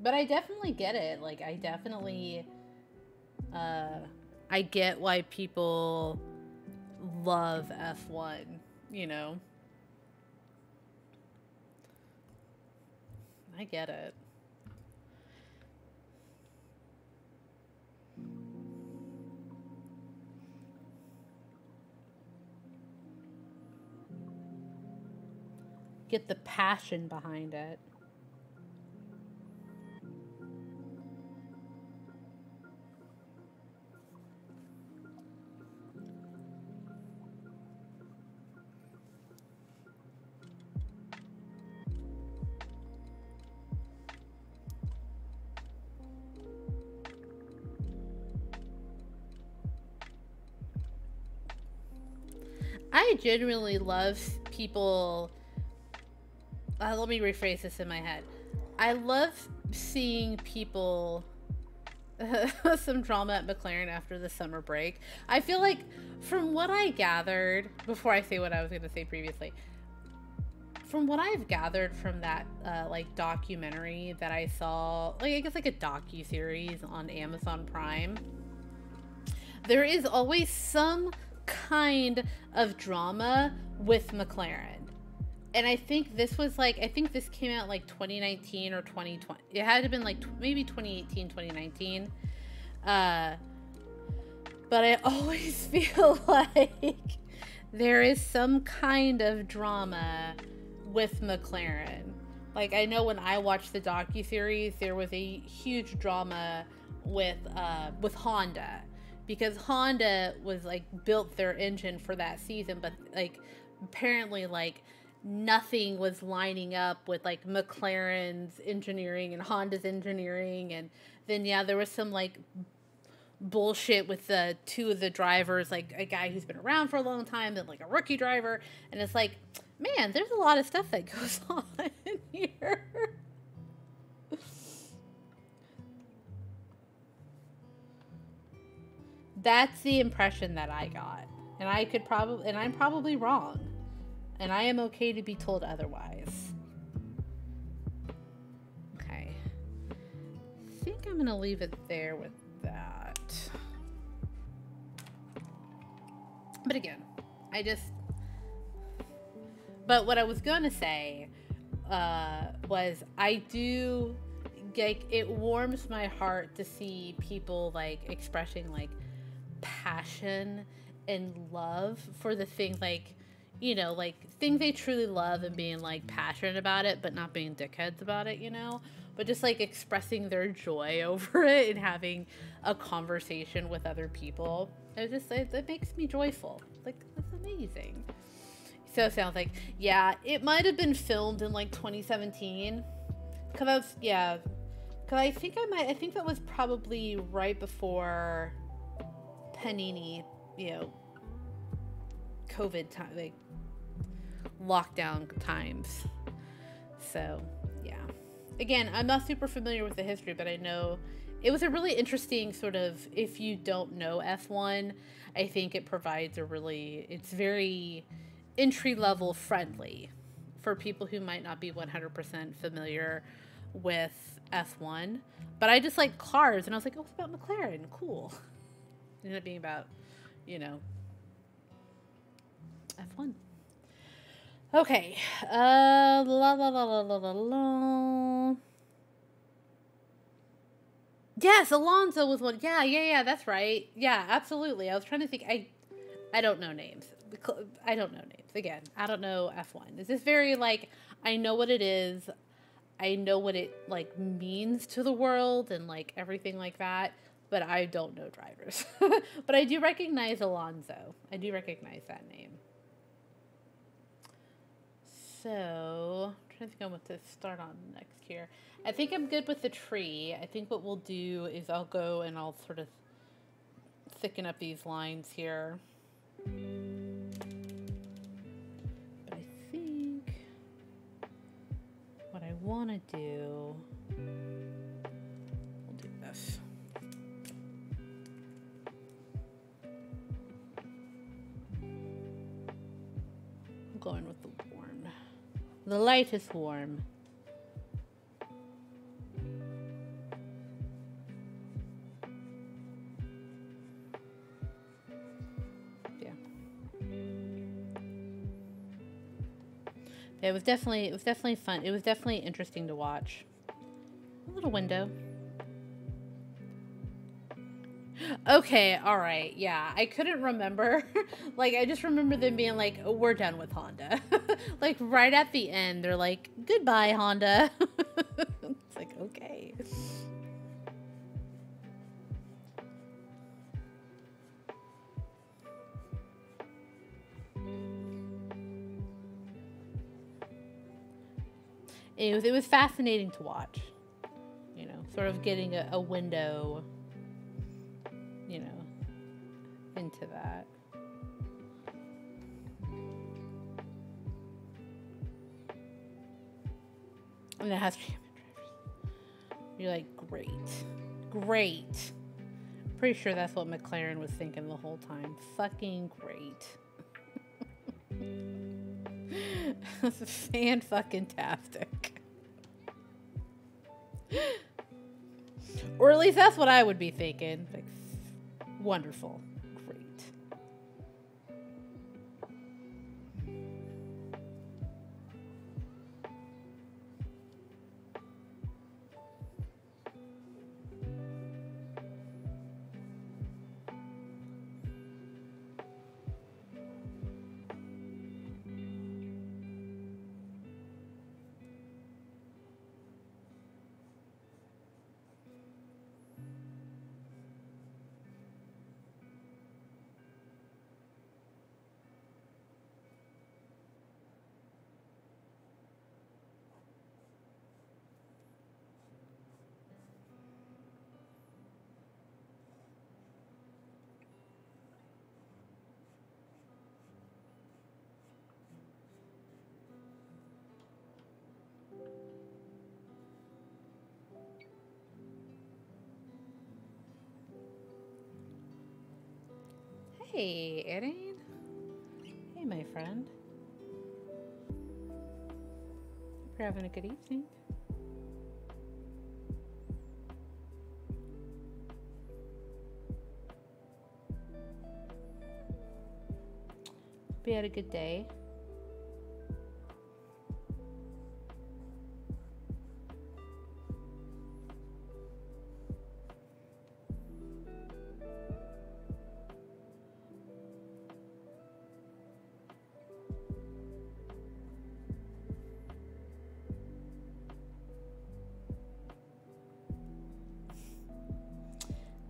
But I definitely get it. Like, I definitely, I get why people love F1, you know? I get it. Get the passion behind it. I genuinely love people. Let me rephrase this in my head. I love seeing people. Some drama at McLaren after the summer break. I feel like, from what I gathered, before I say what I was going to say previously, from what I've gathered from that like documentary that I saw, like, I guess like a docu-series on Amazon Prime, there is always some kind of drama with McLaren. And I think this was like, I think this came out like 2019 or 2020. It had to have been like maybe 2018, 2019. But I always feel like there is some kind of drama with McLaren. Like, I know when I watched the docuseries, there was a huge drama with Honda, because Honda was like built their engine for that season, but like apparently like nothing was lining up with like McLaren's engineering and Honda's engineering. And then yeah, there was some like bullshit with the two of the drivers, like a guy who's been around for a long time and like a rookie driver. And it's like, man, there's a lot of stuff that goes on in here. That's the impression that I got. And I'm probably wrong. And I am okay to be told otherwise. Okay. I think I'm going to leave it there with that. But again, but what I was going to say was I do, like, it warms my heart to see people, like, expressing, like, passion and love for the things, like, you know, like, things they truly love and being, like, passionate about it, but not being dickheads about it, you know? But just, like, expressing their joy over it and having a conversation with other people. It makes me joyful. Like, that's amazing. So it sounds like, yeah, it might have been filmed in, like, 2017. Because I think that was probably right before Panini, you know, COVID time, like, lockdown times. So yeah, again, I'm not super familiar with the history, but I know it was a really interesting sort of, if you don't know F1, I think it provides it's very entry level friendly for people who might not be 100% familiar with F1. But I just like cars, and I was like, oh, it's about McLaren. Cool. It ended up being about, you know, F1. Okay. La la la la la la la. Yes, Alonso was one. Yeah, that's right. Yeah, absolutely. I was trying to think. I don't know names. I don't know names. Again, I don't know F1. Is this very, like, I know what it is. I know what it, like, means to the world and, like, everything like that. But I don't know drivers. But I do recognize Alonso. I do recognize that name. So, I'm trying to think on what to start on next here. I think I'm good with the tree. I think what we'll do is I'll go and I'll sort of thicken up these lines here. But I think what I want to do, we'll do this. I'm going with the warm. The light is warm. It was definitely fun. It was definitely interesting to watch. A little window. Okay, all right. Yeah, I couldn't remember. Like, I just remember them being like, oh, we're done with Honda. Like, right at the end, they're like, goodbye, Honda. It's like, okay. It was fascinating to watch, you know, sort of getting a window, you know, into that. And it has to be drivers. You're like, great. Pretty sure that's what McLaren was thinking the whole time. Fucking great. Fan-fucking-tastic. Or at least that's what I would be thinking. Like, wonderful. Great. Hey, Erin. Hey, my friend. Hope you're having a good evening. Hope you had a good day.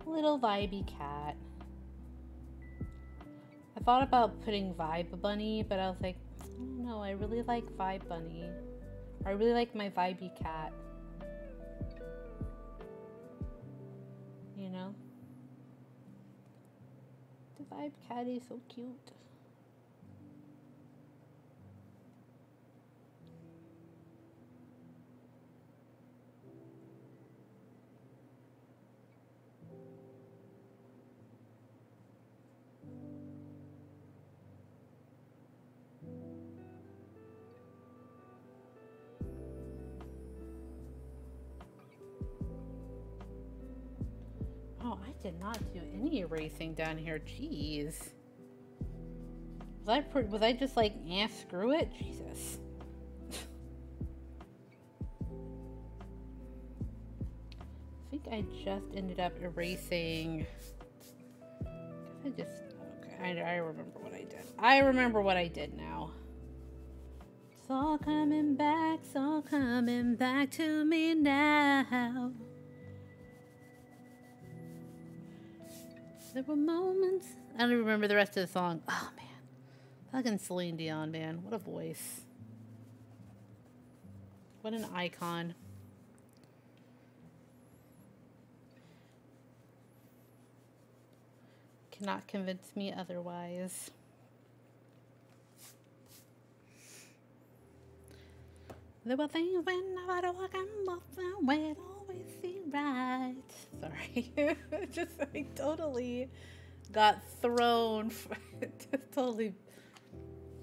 Little vibey cat. I thought about putting Vibe Bunny, but I was like, I don't know, I really like Vibe Bunny. I really like my vibey cat. You know? The Vibe cat is so cute. did not do any erasing down here. Jeez. Was I just like, yeah, screw it? Jesus. I think I just ended up erasing. Okay, I remember what I did. I remember what I did now. It's all coming back to me now. There were moments. I don't even remember the rest of the song. Oh man. Fucking Celine Dion, man. What a voice. What an icon. Cannot convince me otherwise. There were things when I was walking up where it always seemed right. Sorry. Just like totally got thrown. Just totally.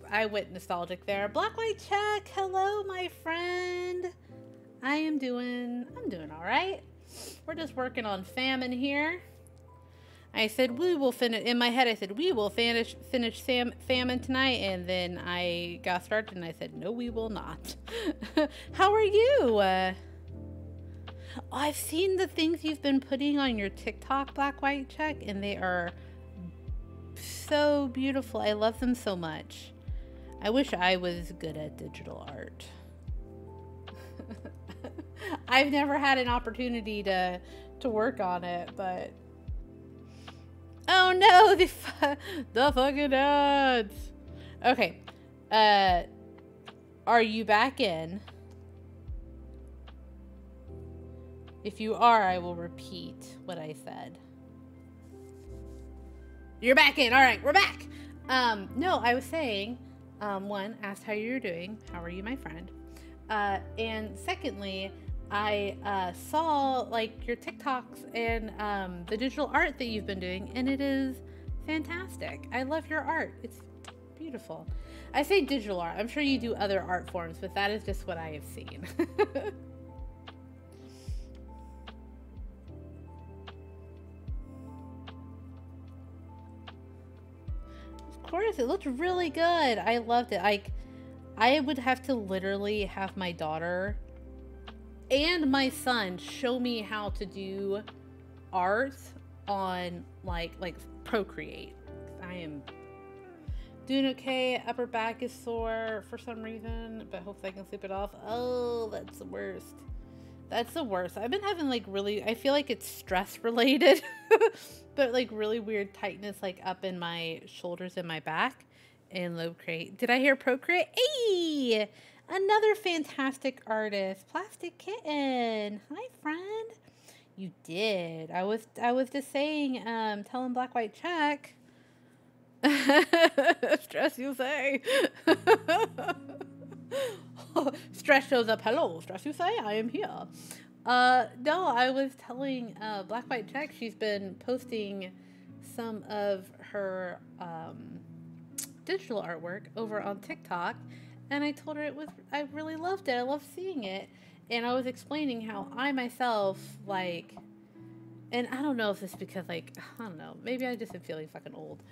I went nostalgic there. Black White Check. Hello, my friend. I'm doing all right. We're just working on Famine here. I said we will finish. In my head, I said we will finish Famine tonight, and then I got started, and I said no, we will not. How are you? I've seen the things you've been putting on your TikTok, Black White Check, and they are so beautiful. I love them so much. I wish I was good at digital art. I've never had an opportunity to work on it, but oh no, the fucking ads. Okay. Are you back in? If you are, I will repeat what I said. You're back in. All right, we're back. No, I was saying, one, asked how you're doing. How are you, my friend? And secondly, I saw like your TikToks and the digital art that you've been doing, and it is fantastic. I love your art. It's beautiful. I say digital art. I'm sure you do other art forms, but that is just what I have seen. Of course, it looked really good. I loved it. Like, I would have to literally have my daughter and my son show me how to do art on like Procreate. I am doing okay. Upper back is sore for some reason, but hopefully I can sleep it off. Oh, that's the worst. That's the worst. I've been having like really, I feel like it's stress related, but like really weird tightness like up in my shoulders and my back and low crate. Did I hear Procreate? Hey! Another fantastic artist, Plastic Kitten. Hi, friend. You did. I was just saying, telling Black White Check. Stress, you say. Stress shows up. Hello, Stress, you say. I am here. No, I was telling Black White Check. She's been posting some of her digital artwork over on TikTok. And I told her I really loved it. I loved seeing it. And I was explaining how I myself, like, and I don't know if it's because, like, I don't know. Maybe I just am feeling fucking old.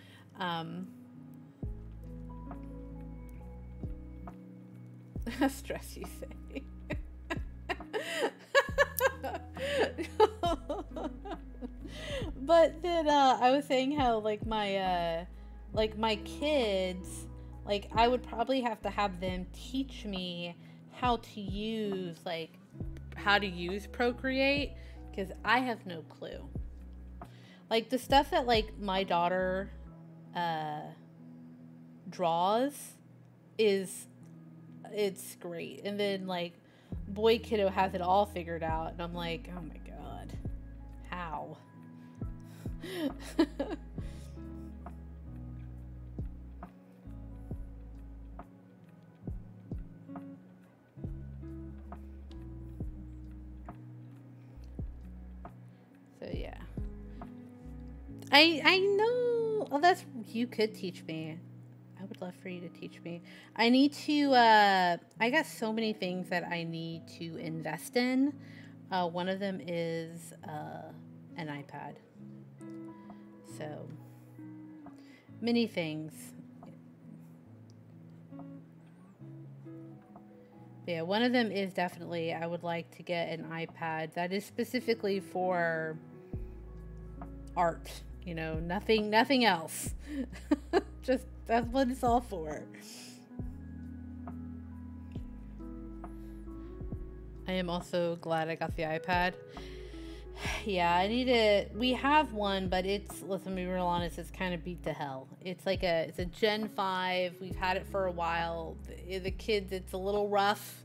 Stress, you say. But then, I was saying how, like, my kids, like, I would probably have to have them teach me how to use Procreate, because I have no clue. Like, the stuff that, like, my daughter draws it's great. And then, like, boy kiddo has it all figured out, and I'm like, oh my god, how? So yeah, I know. Oh, you could teach me. I would love for you to teach me. I need to. I got so many things that I need to invest in. One of them is an iPad. So, many things. Yeah, one of them is definitely I would like to get an iPad that is specifically for art. You know, nothing else. Just that's what it's all for. I am also glad I got the iPad. Yeah, I need it. We have one, but let's be real honest, it's kind of beat to hell. It's a Gen 5. We've had it for a while. The kids, it's a little rough.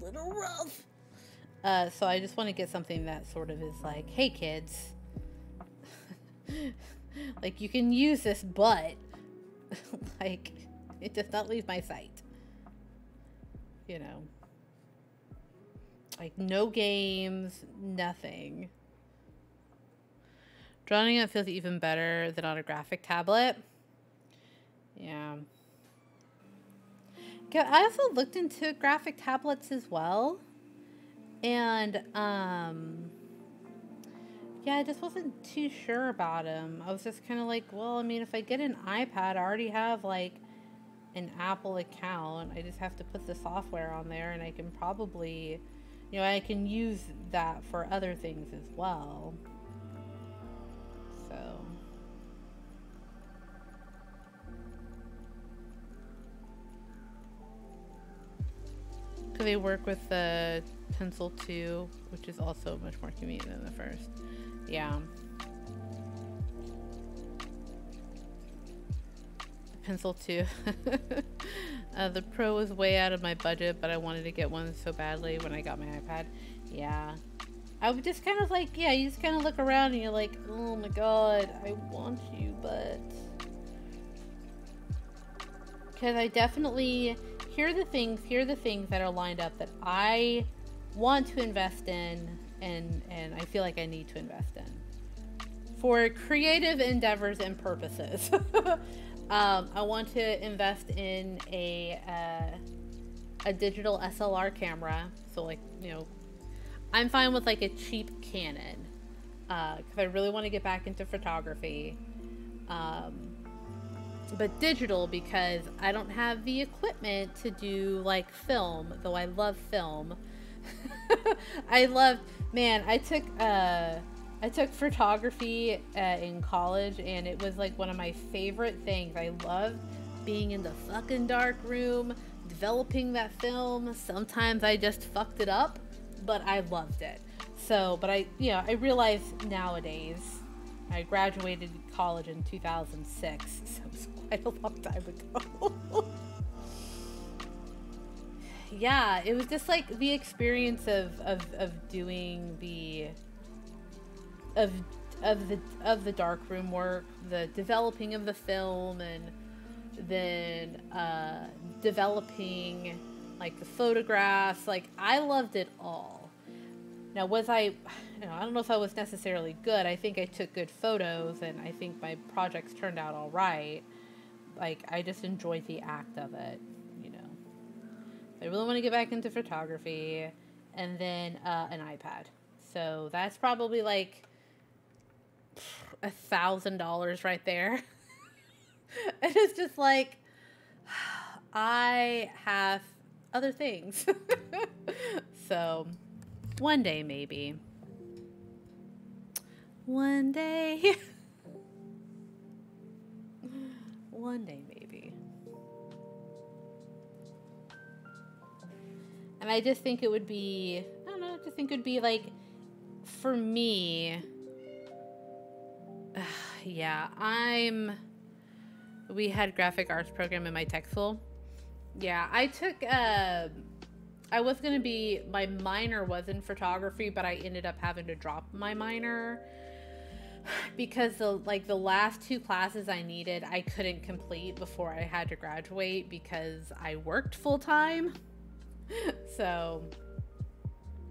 So I just want to get something that sort of is like, hey kids, like you can use this, but like it does not leave my sight. You know. Like, no games, nothing. Drawing it feels even better than on a graphic tablet. Yeah. I also looked into graphic tablets as well. And, yeah, I just wasn't too sure about them. I was just kind of like, well, I mean, if I get an iPad, I already have, like, an Apple account. I just have to put the software on there, and I can probably... You know, I can use that for other things as well. So. Because they work with the Pencil 2, which is also much more convenient than the first. Yeah. The Pencil 2. The Pro was way out of my budget, but I wanted to get one so badly when I got my iPad. Yeah. I would just kind of like, yeah, you just kind of look around and you're like, oh my god, I want you, but... Because I definitely... Here are the things that are lined up that I want to invest in and I feel like I need to invest in. For creative endeavors and purposes. I want to invest in a digital SLR camera. So, like, you know, I'm fine with, like, a cheap Canon. Because I really want to get back into photography. But digital, because I don't have the equipment to do, like, film. Though I love film. I took photography in college, and it was like one of my favorite things. I loved being in the fucking dark room, developing that film. Sometimes I just fucked it up, but I loved it. So, but I realized nowadays, I graduated college in 2006, so it was quite a long time ago. Yeah, it was just like the experience of doing of the darkroom work, the developing of the film, and then developing like the photographs. Like, I loved it all. Now, I don't know if I was necessarily good. I think I took good photos, and I think my projects turned out all right. Like, I just enjoyed the act of it, you know. I really want to get back into photography, and then an iPad. So that's probably like $1,000 right there. And it's just like, I have other things. So one day, maybe. One day. One day, maybe. And I just think it would be, I don't know, I just think it would be like, for me, yeah, we had graphic arts program in my tech school. Yeah, I took, I was going to be, my minor was in photography, but I ended up having to drop my minor because the last two classes I needed, I couldn't complete before I had to graduate because I worked full time. So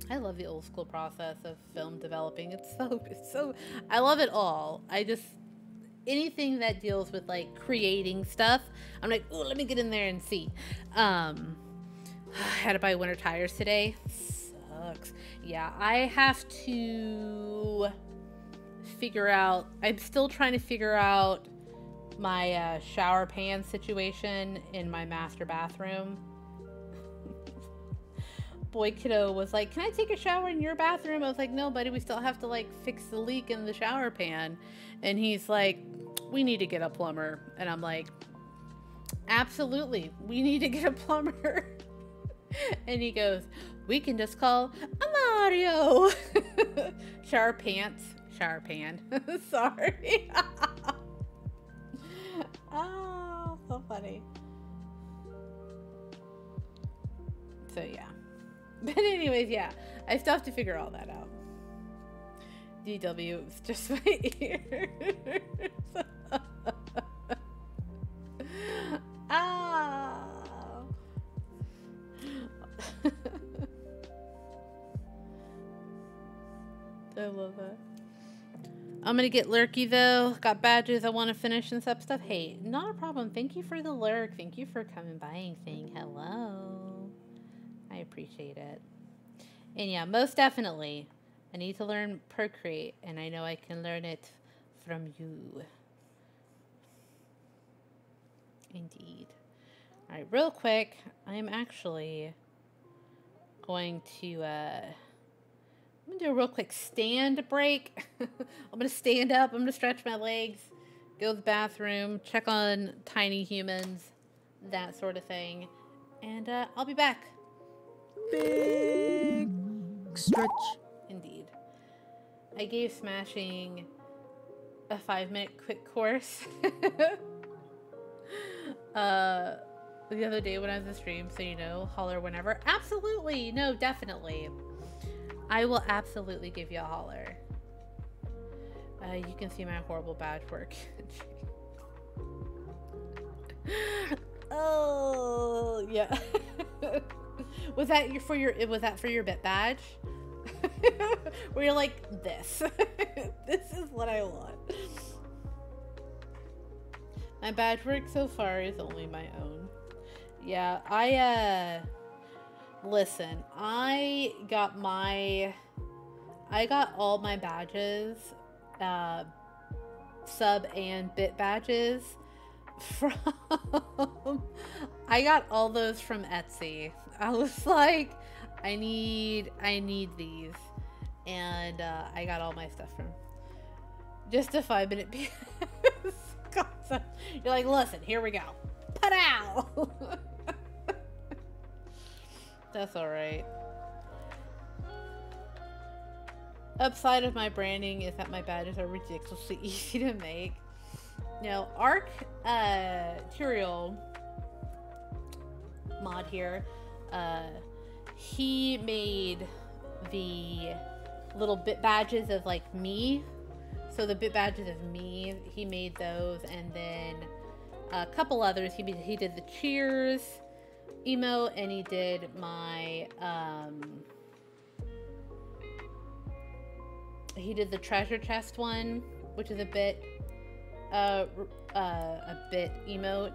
I love the old school process of film developing. It's so, I love it all. Anything that deals with like creating stuff, I'm like, oh, let me get in there and see. I had to buy winter tires today. Sucks. Yeah, I have to figure out. I'm still trying to figure out my shower pan situation in my master bathroom. Boy Kiddo was like, can I take a shower in your bathroom? I was like, no, buddy, we still have to like fix the leak in the shower pan. And he's like, we need to get a plumber. And I'm like, absolutely, we need to get a plumber. And he goes, we can just call a Mario. Shower pan. Sorry. Oh, so funny. So yeah. But anyways, yeah. I still have to figure all that out. DW, it's just my ears. Ah. I love that. I'm gonna get lurky though. Got badges I want to finish and stuff. Hey, not a problem. Thank you for the lurk. Thank you for coming by and saying hello. I appreciate it. And yeah, most definitely, I need to learn Procreate, and I know I can learn it from you. Indeed. All right, real quick, I'm actually going to I'm gonna do a real quick stand break. I'm gonna stand up. I'm gonna stretch my legs, go to the bathroom, check on tiny humans, that sort of thing, and I'll be back. Big stretch. Indeed. I gave Smashing a 5-minute quick course the other day when I was in stream, so you know, holler whenever. Absolutely, no, definitely. I will absolutely give you a holler. You can see my horrible badge work. Oh yeah. Was that for your bit badge? Where you're like, this. This is what I want. My badge work so far is only my own. Yeah, listen, I got all my badges, sub and bit badges from, I got all those from Etsy. I was like, I need these. And, I got all my stuff from just a 5-minute piece. You're like, listen, here we go. Pow! That's alright. Upside of my branding is that my badges are ridiculously easy to make. Now, Arc Turiel mod here, he made the little bit badges of like me. So the bit badges of me, he made those, and then a couple others. He did the cheers emote, and he did my he did the treasure chest one, which is a bit emote.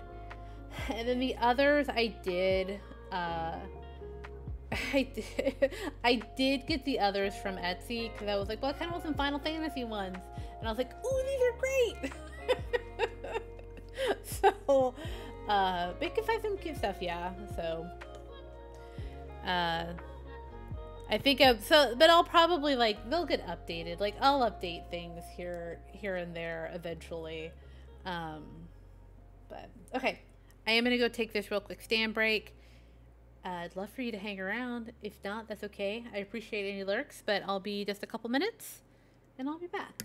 And then the others I did I did get the others from Etsy because I was like, well, I kind of want some Final Fantasy ones, and I was like, ooh, these are great. So but you can find some cute stuff, yeah. So I think but I'll probably, like, they'll get updated. Like, I'll update things here and there eventually. But okay, I am gonna go take this real quick stand break. I'd love for you to hang around. If not, that's okay. I appreciate any lurks, but I'll be just a couple minutes, and I'll be back.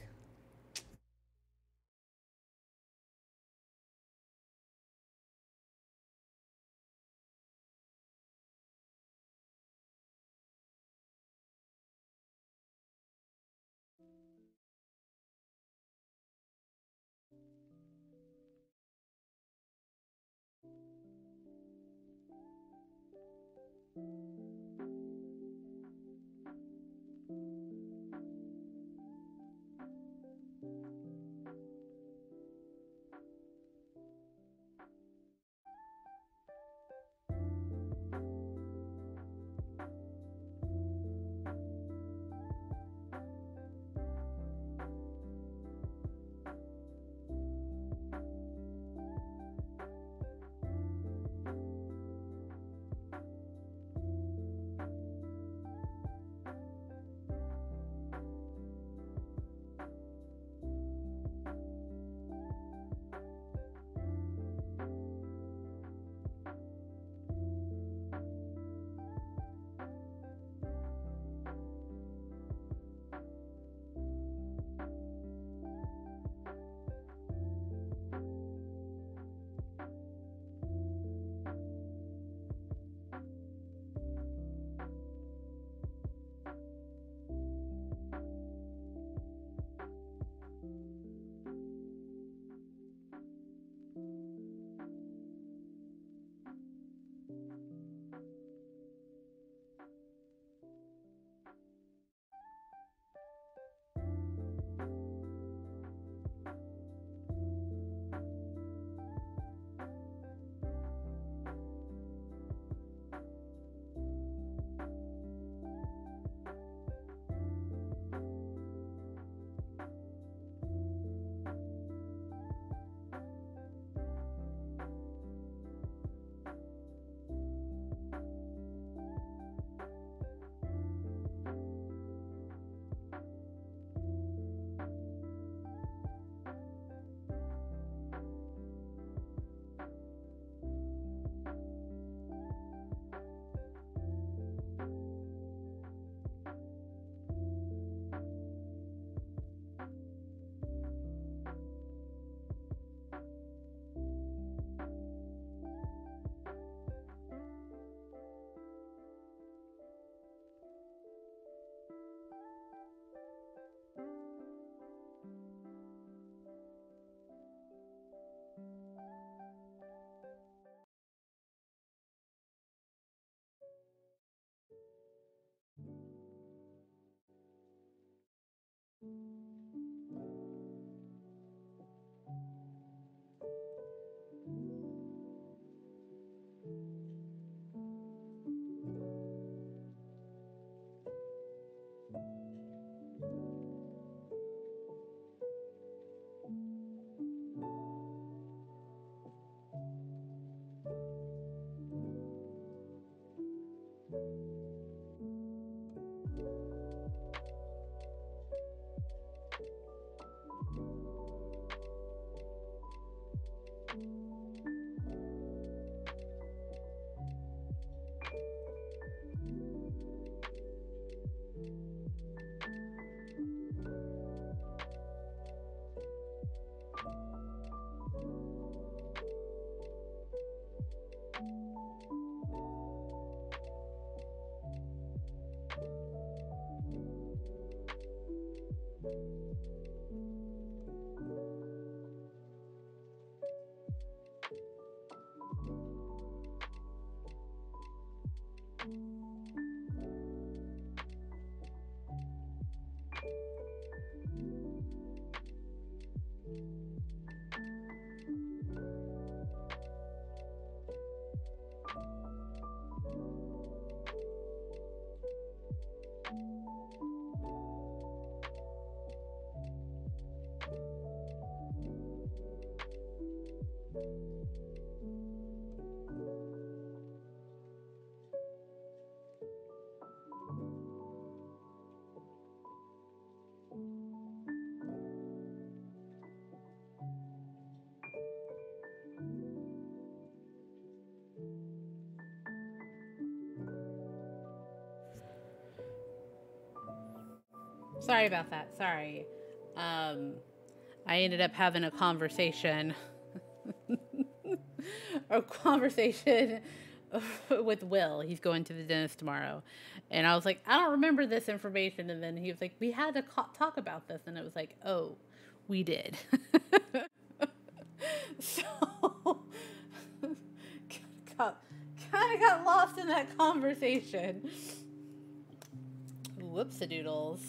Sorry about that. Sorry. I ended up having a conversation. A conversation with Will. He's going to the dentist tomorrow. And I was like, I don't remember this information. And then he was like, we had to talk about this. And it was like, oh, we did. So, kind of got lost in that conversation. Whoops-a-doodles.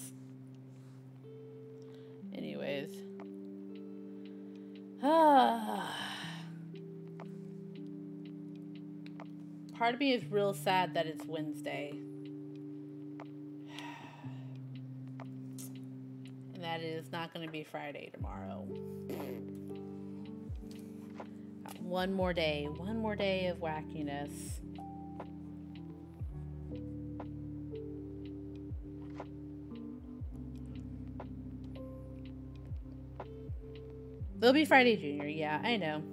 Anyways. Part of me is real sad that it's Wednesday. And that it is not going to be Friday tomorrow. Got one more day of wackiness. It'll be Friday Junior, yeah, I know.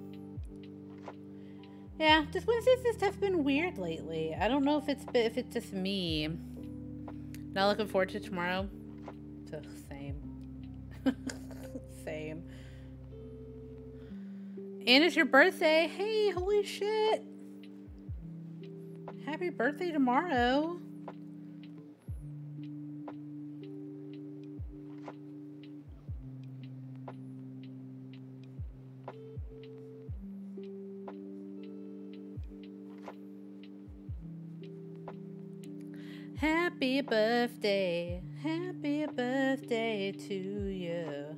Yeah, just Wednesdays and stuff's been weird lately. I don't know if it's just me. Not looking forward to tomorrow. Ugh, same. Same. And it's your birthday. Hey, holy shit. Happy birthday tomorrow. Happy birthday to you.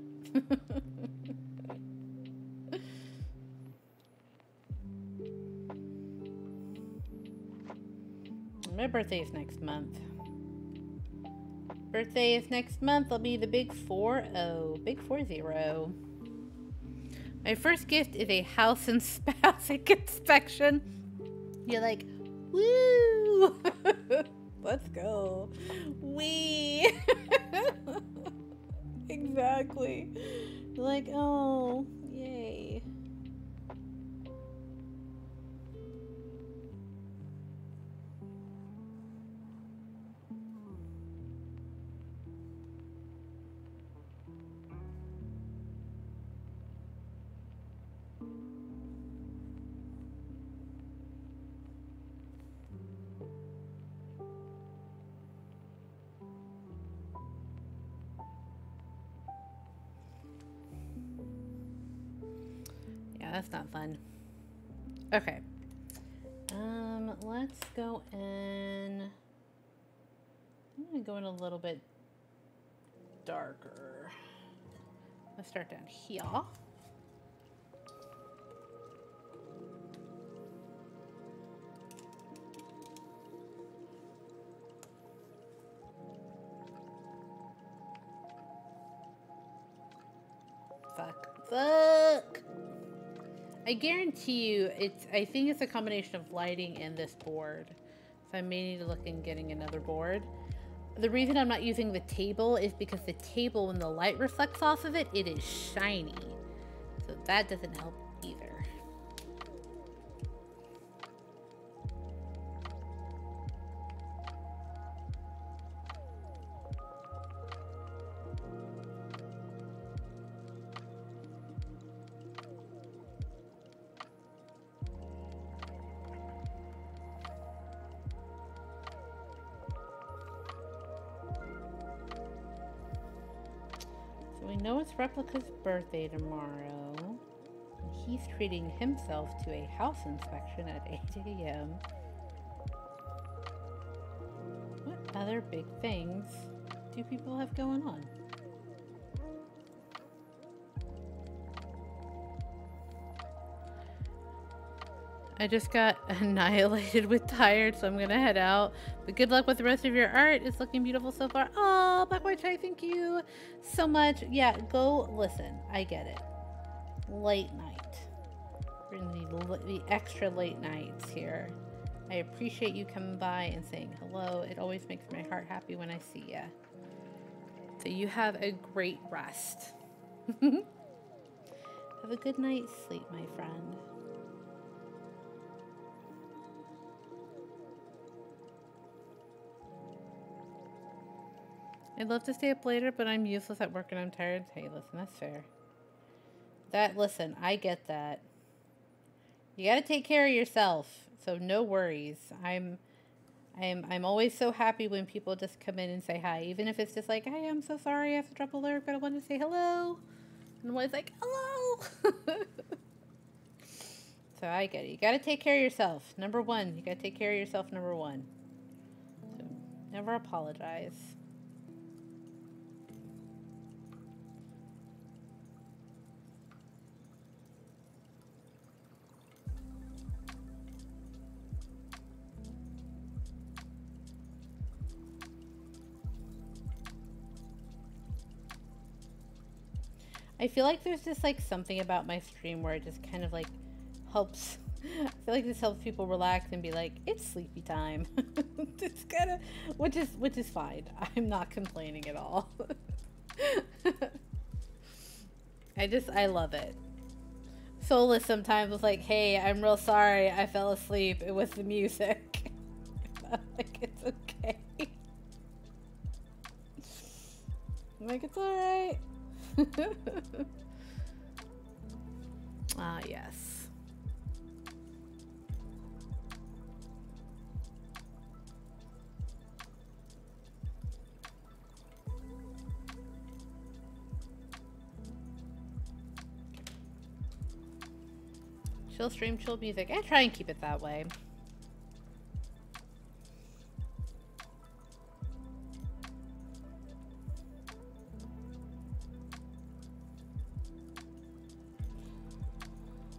My birthday is next month. Birthday is next month. I'll be the big 4-0. Big 4-0. My first gift is a house and housing inspection. You're like, woo! Let's go. Wee! Exactly. You're like, oh, yay. That's not fun. Okay. Let's go in. I'm gonna go in a little bit darker. Let's start down here. Fuck. I guarantee you, I think it's a combination of lighting and this board. So I may need to look in getting another board. The reason I'm not using the table is because the table, when the light reflects off of it, it is shiny. So that doesn't help either. We know it's Replica's birthday tomorrow. He's treating himself to a house inspection at 8 a.m. What other big things do people have going on? I just got annihilated with tired, so I'm gonna head out. But good luck with the rest of your art. It's looking beautiful so far. Oh, Black White Chai, thank you so much. Yeah, go listen. I get it. Late night. during the extra late nights here. I appreciate you coming by and saying hello. It always makes my heart happy when I see you. So you have a great rest. Have a good night's sleep, my friend. I'd love to stay up later, but I'm useless at work and I'm tired. Hey, listen, that's fair. Listen, I get that. You gotta take care of yourself, so no worries. I'm always so happy when people just come in and say hi, even if it's just like, hey, I'm so sorry I have to drop a lyric, but I wanted to say hello. And I'm always like, hello. So I get it. You gotta take care of yourself. Number one, you gotta take care of yourself, number one. So never apologize. I feel like there's just like something about my stream where it just kind of like helps. I feel like this helps people relax and be like, it's sleepy time. It's kind of, which is fine. I'm not complaining at all. I love it. Soulless sometimes was like, hey, I'm real sorry I fell asleep. It was the music. I'm like, it's okay. I'm like, it's alright. Ah, yes. Chill stream, chill music. I try and keep it that way.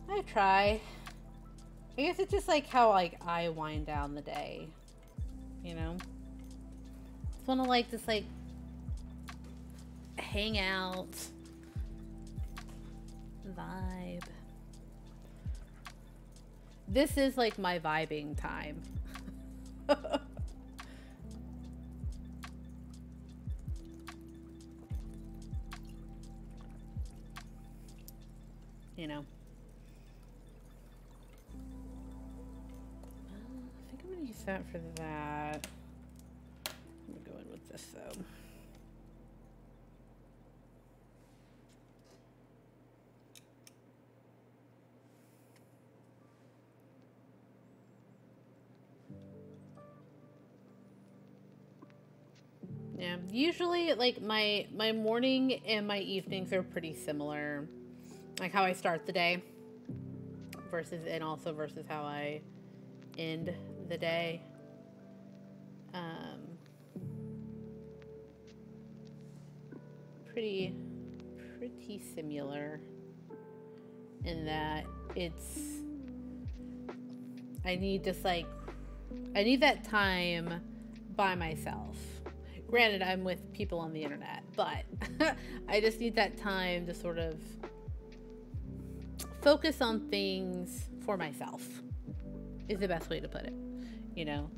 I try. I guess it's just like how like I wind down the day, you know? Just want to like just like hang out, vibe. This is like my vibing time. You know. I think I'm gonna use that for that. I'm gonna go in with this though. Yeah, usually like my morning and my evenings are pretty similar. Like how I start the day versus how I end the day. Pretty similar in that I need that time by myself. Granted, I'm with people on the internet, but I just need that time to sort of focus on things for myself is the best way to put it. You know,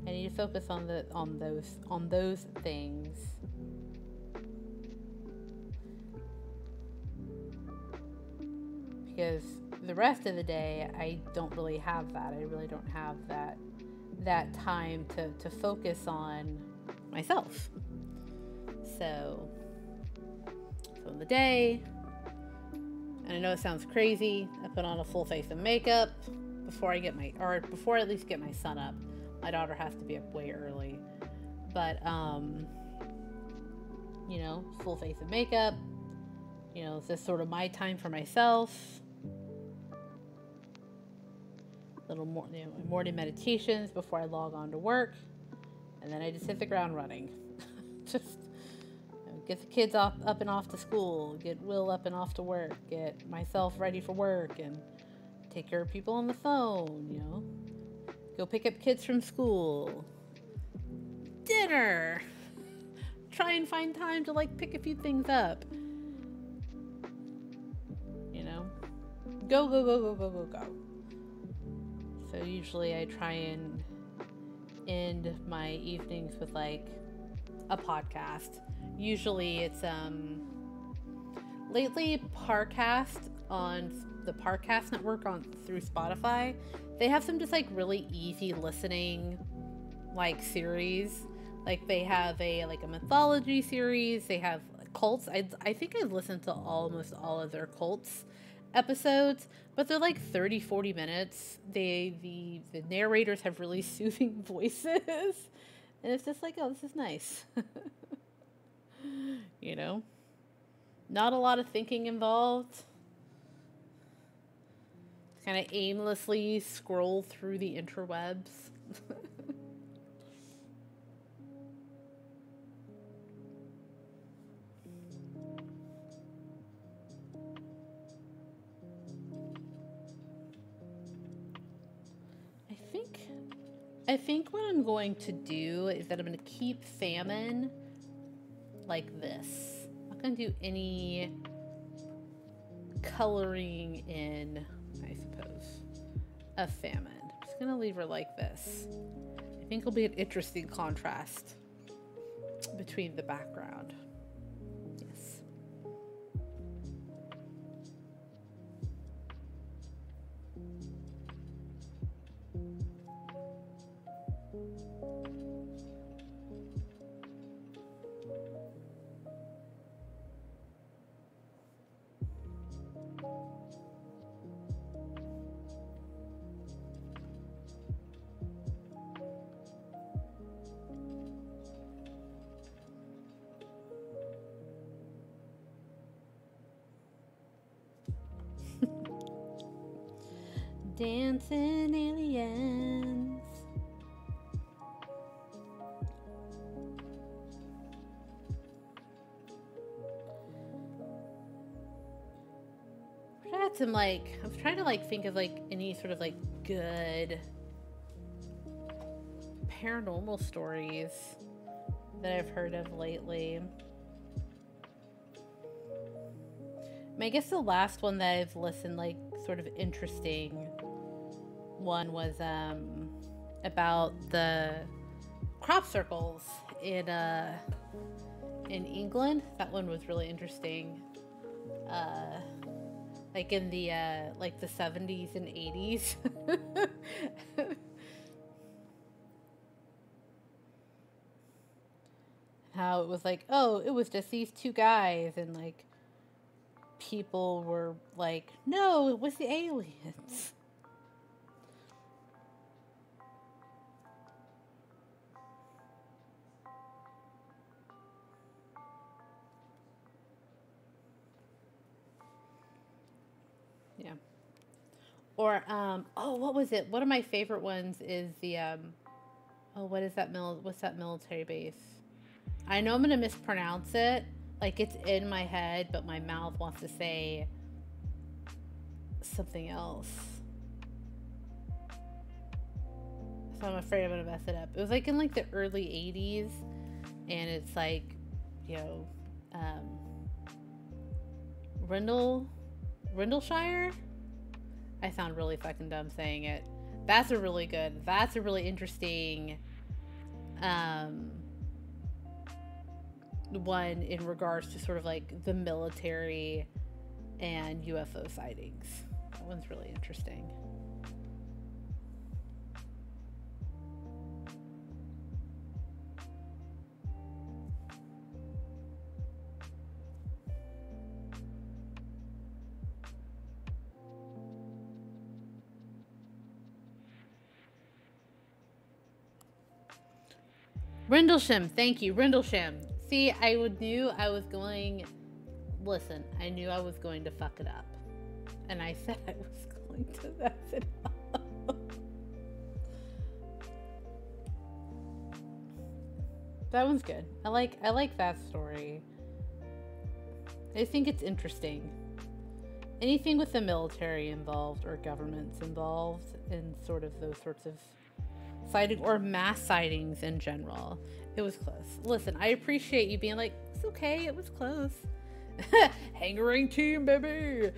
I need to focus on those things. Because the rest of the day, I don't really have that. I really don't have that time to focus on myself. So in the day, and I know it sounds crazy, I put on a full face of makeup before I at least get my son up. My daughter has to be up way early. But, you know, full face of makeup. You know, it's just sort of my time for myself. Little more, you know, morning meditations before I log on to work. And then I just hit the ground running. Just get the kids up and off to school, get Will up and off to work, get myself ready for work, and take care of people on the phone, you know. Go pick up kids from school. Dinner. Try and find time to like pick a few things up. You know. Go, go, go, go, go, go, go. So usually I try and end my evenings with like a podcast. Usually it's lately Parcast on the Parcast network on through Spotify. They have some just like really easy listening like series. Like they have a mythology series. They have cults. I think I've listened to almost all of their cults episodes, but they're like 30-40 minutes. The narrators have really soothing voices, and it's just like, oh, this is nice. You know, not a lot of thinking involved. Kind of aimlessly scroll through the interwebs. I think what I'm going to do is that I'm going to keep Famine like this. I'm not going to do any coloring in, I suppose, of Famine. I'm just going to leave her like this. I think it'll be an interesting contrast between the background. Yes. Dancing aliens. I had some like, I was trying to like think of like any sort of like good paranormal stories that I've heard of lately. I guess the last one that I've listened like sort of interesting one was about the crop circles in England. That one was really interesting. Like in the like the 70s and 80s. How it was like, oh, it was just these two guys, and like people were like, no, it was the aliens. Yeah. Or oh, what was it? One of my favorite ones is the oh, what is that what's that military base? I know I'm gonna mispronounce it. Like it's in my head, but my mouth wants to say something else. So I'm afraid I'm gonna mess it up. It was like in like the early 80s, and it's like, you know, Rendleshire? I sound really fucking dumb saying it. That's a really interesting one in regards to sort of like the military and UFO sightings. That one's really interesting. Rendlesham, thank you, Rendlesham. See, I knew I was going. Listen, I knew I was going to fuck it up, and I said I was going to mess it up. That one's good. I like that story. I think it's interesting. Anything with the military involved or governments involved in sort of those sorts of sighting or mass sightings in general. It was close. Listen, I appreciate you being like, it's okay, it was close. Hangering team, baby.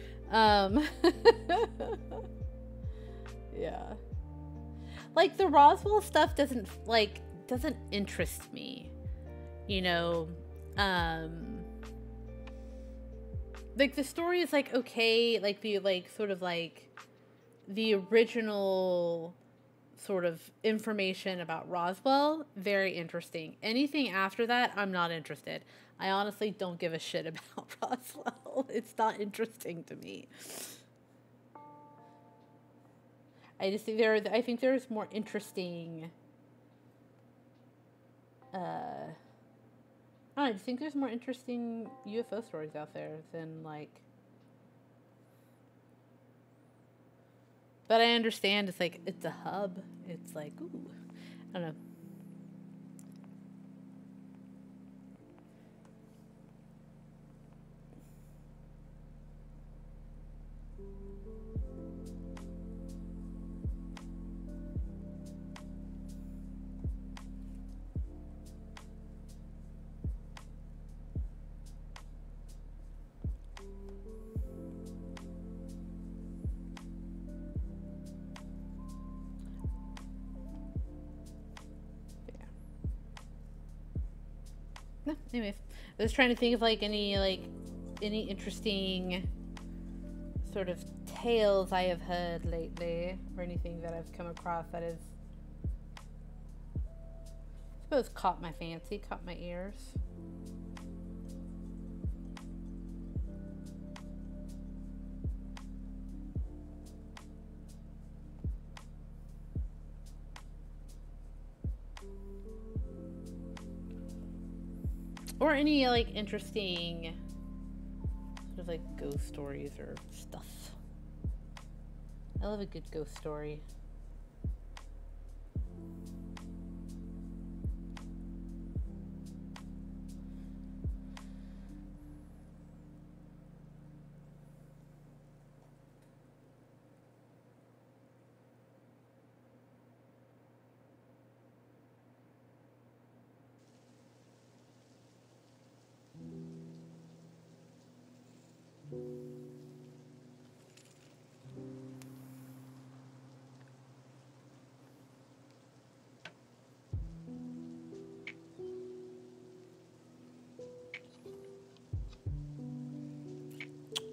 Yeah. Like, the Roswell stuff doesn't interest me. You know, like, the story is, like, okay, like, the, like, sort of, like, the original sort of information about Roswell, very interesting. Anything after that, I'm not interested. I honestly don't give a shit about Roswell. It's not interesting to me. I just think I think there's more interesting, I just think there's more interesting UFO stories out there than, like... But I understand it's, like, it's a hub. It's, like, ooh. I don't know. No, anyways, I was trying to think of any interesting sort of tales I have heard lately, or anything that I've come across that is, I suppose, caught my fancy, caught my ears. Or any, like, interesting sort of, like, ghost stories or stuff. I love a good ghost story.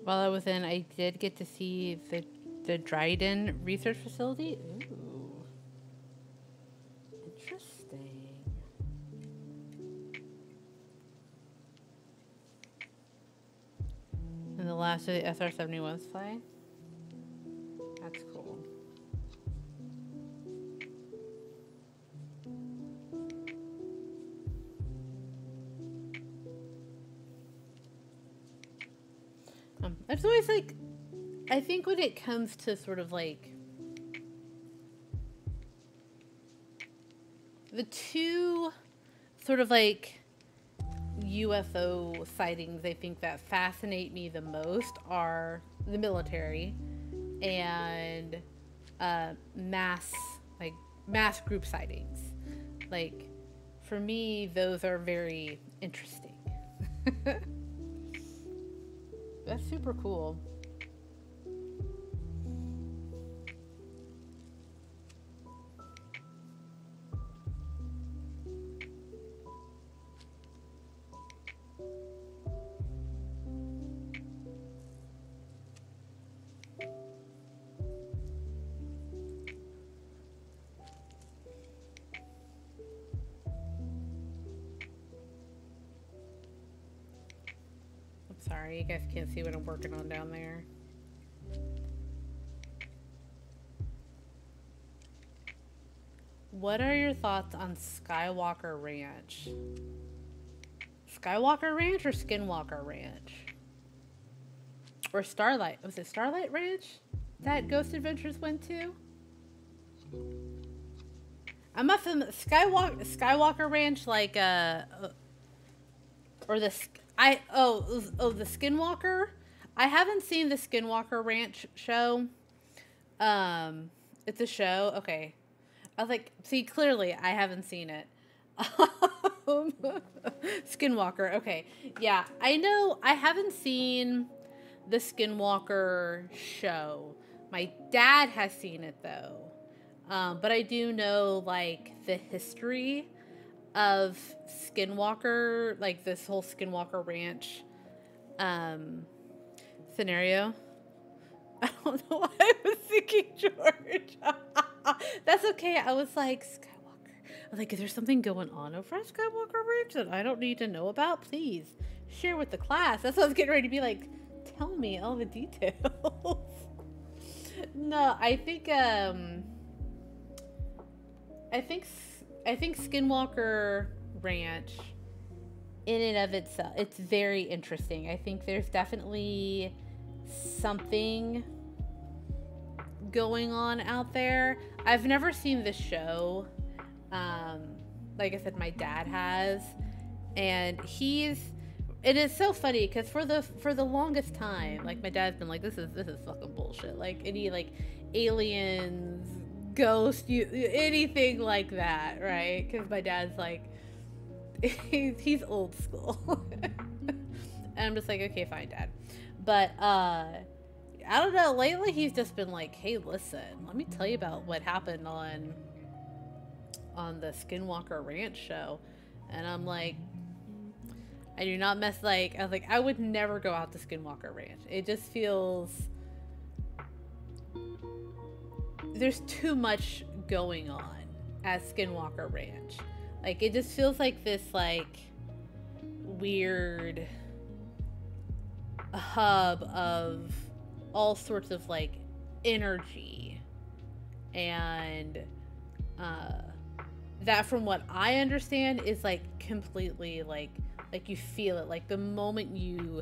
While I was in, I did get to see the Dryden Research Facility. Ooh. Interesting. And the last of the SR-71s fly. That's cool. It's always like, I think when it comes to sort of like the two sort of like UFO sightings, I think that fascinate me the most are the military and mass group sightings. Like, for me, those are very interesting. That's super cool. Sorry, you guys can't see what I'm working on down there. What are your thoughts on Skywalker Ranch? Skywalker Ranch or Skinwalker Ranch? Or Starlight? Was it Starlight Ranch that Ghost Adventures went to? I must have Skywalker Ranch, like or the the Skinwalker. I haven't seen the Skinwalker Ranch show. It's a show. Okay, I was like, see, clearly I haven't seen it. Skinwalker. Okay. Yeah, I know. I haven't seen the Skinwalker show. My dad has seen it though. But I do know like the history of Skinwalker, like this whole Skinwalker Ranch scenario. I don't know why I was thinking George. That's okay. I was like, Skywalker. I was like, is there something going on over at Skywalker Ranch that I don't need to know about? Please share with the class. That's what I was getting ready to be like, tell me all the details. No, I think Skinwalker Ranch in and of itself, it's very interesting. I think there's definitely something going on out there. I've never seen the show. Like I said, my dad has, and it is so funny because for the longest time, like my dad's been like, this is fucking bullshit. Like any like aliens, ghosts, anything like that, right? Because my dad's like, he's old school. And I'm just like, okay, fine, Dad. But I don't know, lately he's just been like, hey, listen, let me tell you about what happened on the Skinwalker Ranch show. And I'm like, I do not mess, like, I was like, I would never go out to Skinwalker Ranch. It just feels, there's too much going on at Skinwalker Ranch. Like, it just feels like this, like, weird hub of all sorts of, like, energy. And, that, from what I understand, is, like, completely, like you feel it. Like, the moment you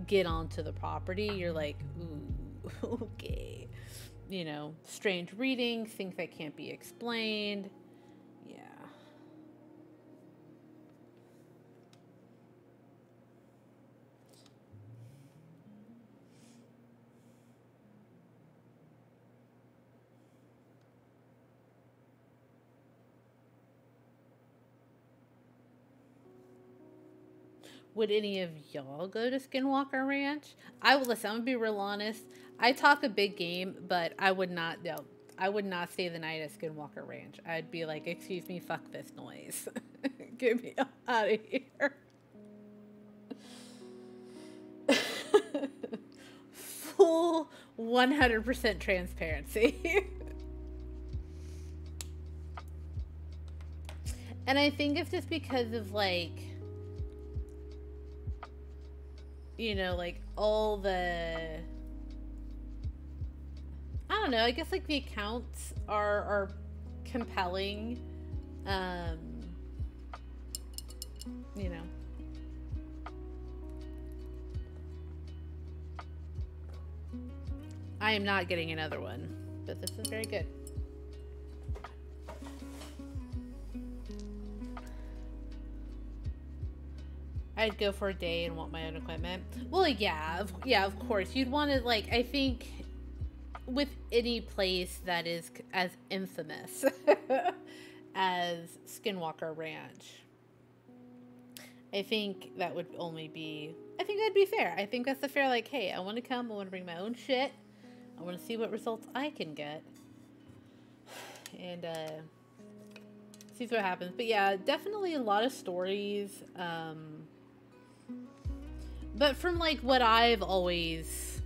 get onto the property, you're like, ooh, okay. You know, strange readings, things that can't be explained. Yeah. Would any of y'all go to Skinwalker Ranch? I will listen. I'm gonna be real honest. I talk a big game, but I would not. No, I would not stay the night at Skinwalker Ranch. I'd be like, excuse me, fuck this noise. Get me out of here. Full 100% transparency. And I think it's just because of, like, you know, like, all the, I don't know, I guess, like, the accounts are compelling, you know. I am not getting another one, but this is very good. I'd go for a day and want my own equipment. Well, yeah, of course. You'd want to, like, I think with any place that is as infamous as Skinwalker Ranch, I think that would only be, I think that'd be fair. I think that's the fair, like, hey, I want to come, I want to bring my own shit, I want to see what results I can get, and see what happens. But yeah, definitely a lot of stories, but from, like, what I've always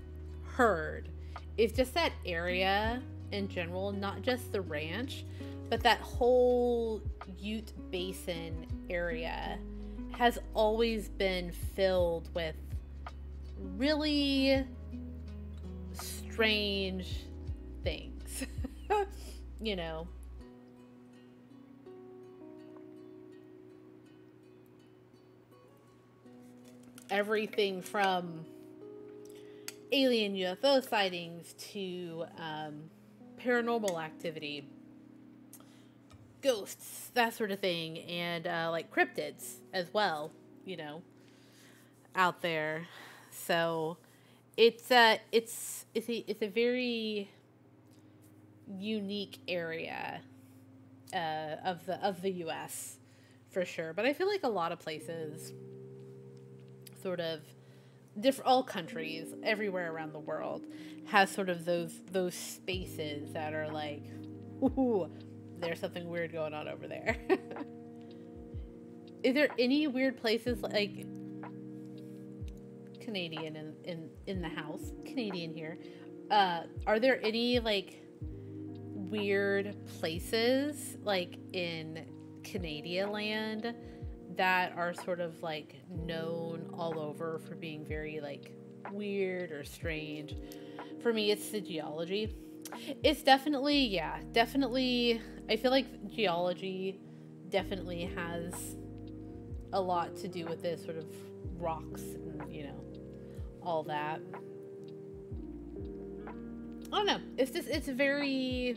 heard, is just that area in general, not just the ranch, but that whole Ute Basin area has always been filled with really strange things. You know. Everything from alien UFO sightings to paranormal activity, ghosts, that sort of thing, and like cryptids as well, you know, out there. So it's a very unique area of the US, for sure. But I feel like a lot of places, sort of, all countries everywhere around the world, has sort of those spaces that are like, ooh, there's something weird going on over there. Is there any weird places, like, Canadian in the house, Canadian here, are there any, like, weird places, like, in Canadian land that are sort of, like, known all over for being very, like, weird or strange? For me, it's the geology. It's definitely, yeah, definitely, I feel like geology definitely has a lot to do with this, sort of rocks and, you know, all that. I don't know. It's just a very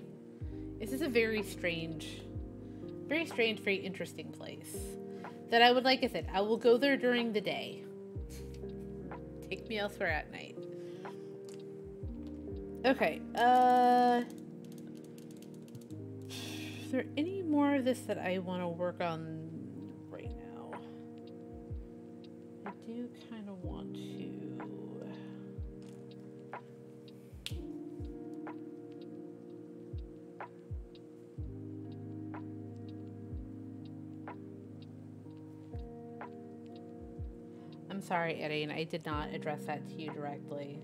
strange, very interesting place that I would, like I said, I will go there during the day. Take me elsewhere at night. Okay, is there any more of this that I want to work on right now? I do kind of want to. I'm sorry, Eddie, and I did not address that to you directly.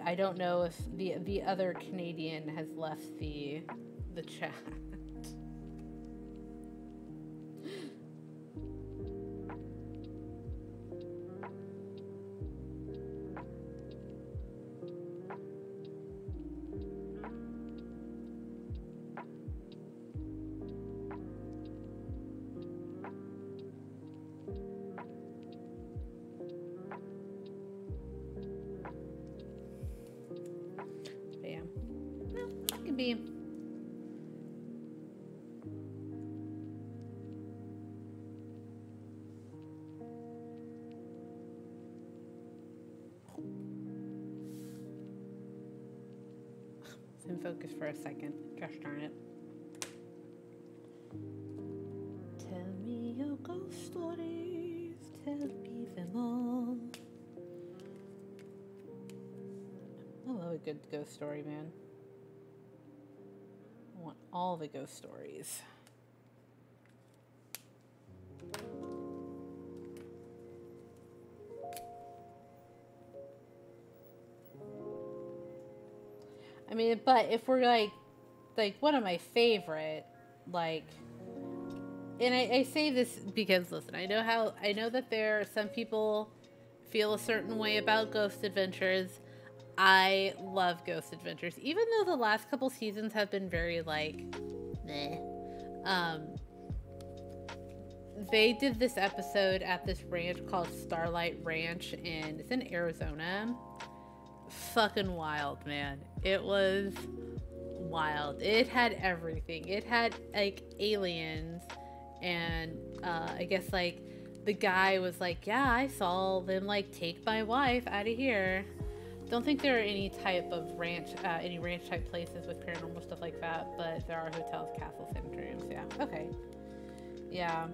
I don't know if the other Canadian has left the chat. Be. In focus for a second. Gosh darn it. Tell me your ghost stories. Tell me them all. I love a good ghost story, man. I want all the ghost stories. I mean, but if we're like one of my favorite, like, and I say this because, listen, I know that there are some people feel a certain way about Ghost Adventures. I love Ghost Adventures, even though the last couple seasons have been very, like, meh. They did this episode at this ranch called Starlight Ranch, and it's in Arizona. Fucking wild, man. It was wild. It had everything. It had, like, aliens, and I guess, like, the guy was like, yeah, I saw them, like, take my wife out of here. Don't think there are any type of ranch, any ranch type places with paranormal stuff like that, but there are hotels, castles, sanitariums. Yeah. Okay. Yeah.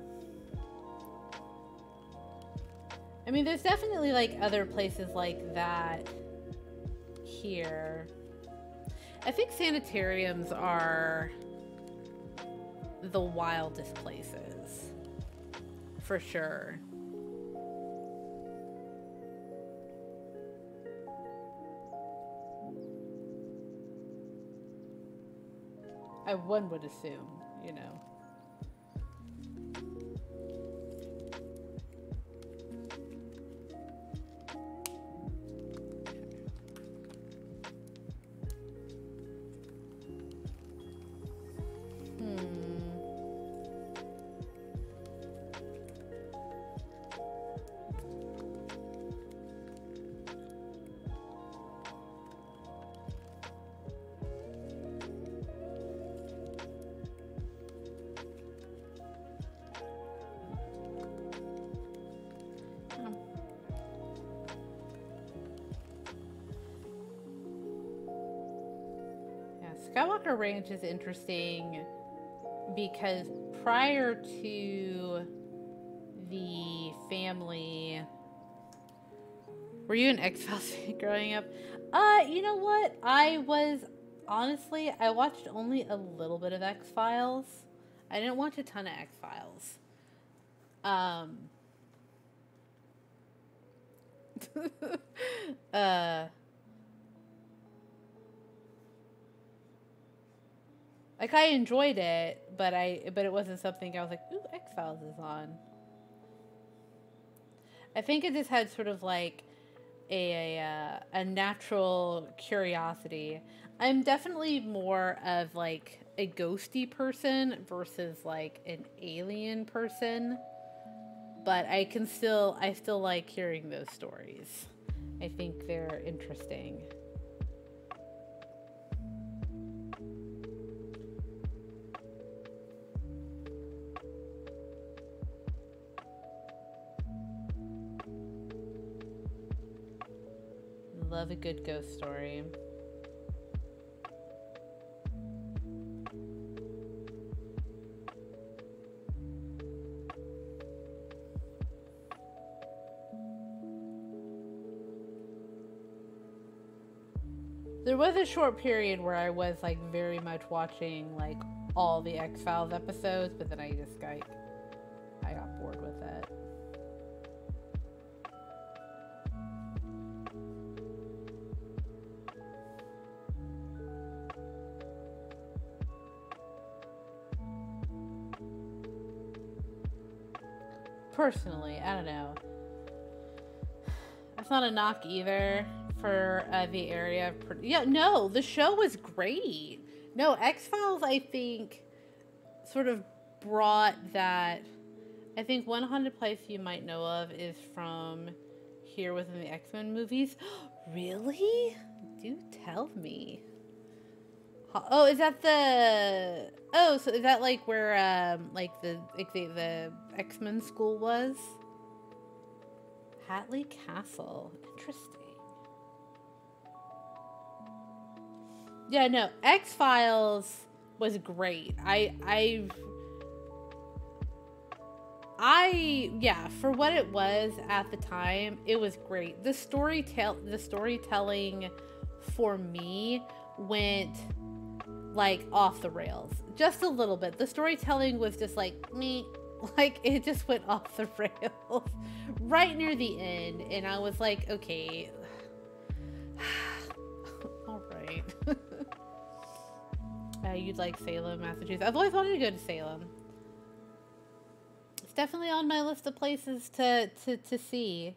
I mean, there's definitely, like, other places like that here. I think sanitariums are the wildest places, for sure. One would assume, you know. Skywalker Ranch is interesting because prior to the family, were you an X-Files fan growing up? You know what? I watched only a little bit of X-Files. I didn't watch a ton of X-Files. Like, I enjoyed it, but it wasn't something I was like, ooh, X-Files is on. I think it just had sort of like a natural curiosity. I'm definitely more of like a ghosty person versus like an alien person, but I still like hearing those stories. I think they're interesting. Love a good ghost story. There was a short period where I was like very much watching like all the X-Files episodes, but then I got bored with it. Personally, I don't know. That's not a knock either for the area. Yeah, no, the show was great. No, X-Files, I think, sort of brought that. I think one haunted place you might know of is from here within the X-Men movies. Really? Do tell me. Oh, is that the... Oh, so is that like where like the X-Men school was? Hatley Castle. Interesting. Yeah, no, X-Files was great. Yeah, for what it was at the time, it was great. The storytelling for me went like off the rails just a little bit. The storytelling was just like me, like it just went off the rails right near the end, and I was like, okay, all right. You'd like Salem, Massachusetts. I've always wanted to go to Salem. It's definitely on my list of places to see.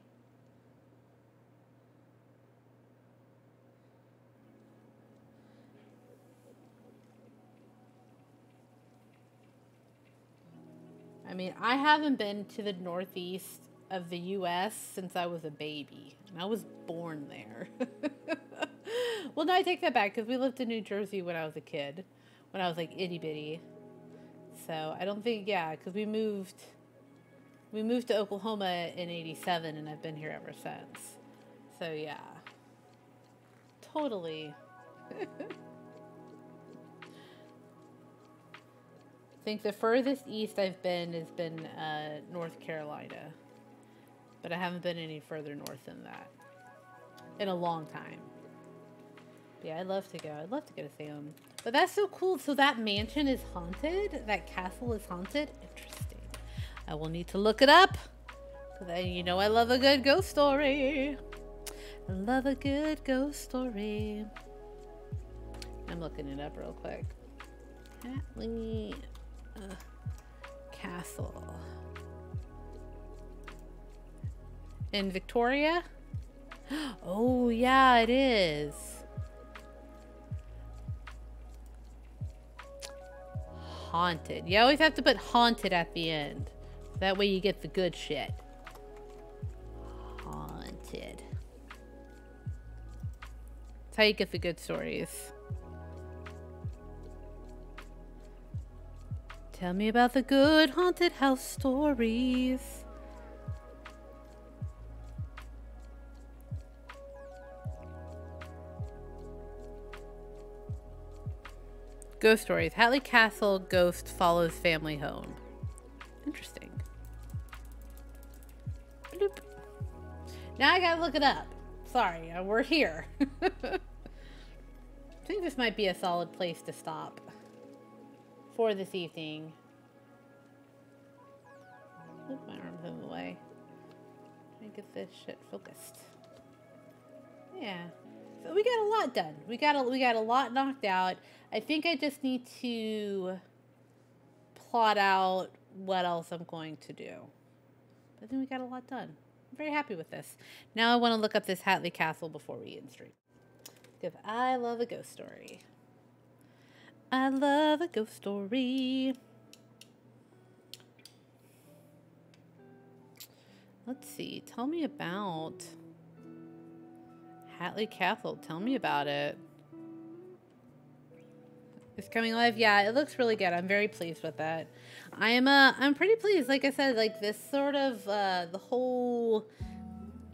I mean, I haven't been to the Northeast of the U.S. since I was a baby. And I was born there. Well, no, I take that back, because we lived in New Jersey when I was a kid. When I was, like, itty-bitty. So, I don't think, yeah, because we moved to Oklahoma in 87, and I've been here ever since. So, yeah. Totally. I think the furthest east I've been has been North Carolina. But I haven't been any further north than that. In a long time. But yeah, I'd love to go. I'd love to go to Salem. But that's so cool. So that mansion is haunted? That castle is haunted? Interesting. I will need to look it up. Because you know I love a good ghost story. I love a good ghost story. I'm looking it up real quick. Hatley Castle. In Victoria? Oh, yeah, it is. Haunted. You always have to put haunted at the end. That way you get the good shit. Haunted. That's how you get the good stories. Tell me about the good haunted house stories. Ghost stories. Hatley Castle ghost follows family home. Interesting. Bloop. Now I gotta look it up. Sorry, we're here. I think this might be a solid place to stop for this evening. Move my arms in the way. Try to get this shit focused. Yeah. So we got a lot done. We got a lot knocked out. I think I just need to plot out what else I'm going to do. I think we got a lot done. I'm very happy with this. Now I want to look up this Hatley Castle before we end stream. Because I love a ghost story. I love a ghost story. Let's see. Tell me about Hatley Castle. Tell me about it. It's coming live. Yeah, it looks really good. I'm very pleased with that. I'm pretty pleased. Like I said, like this sort of the whole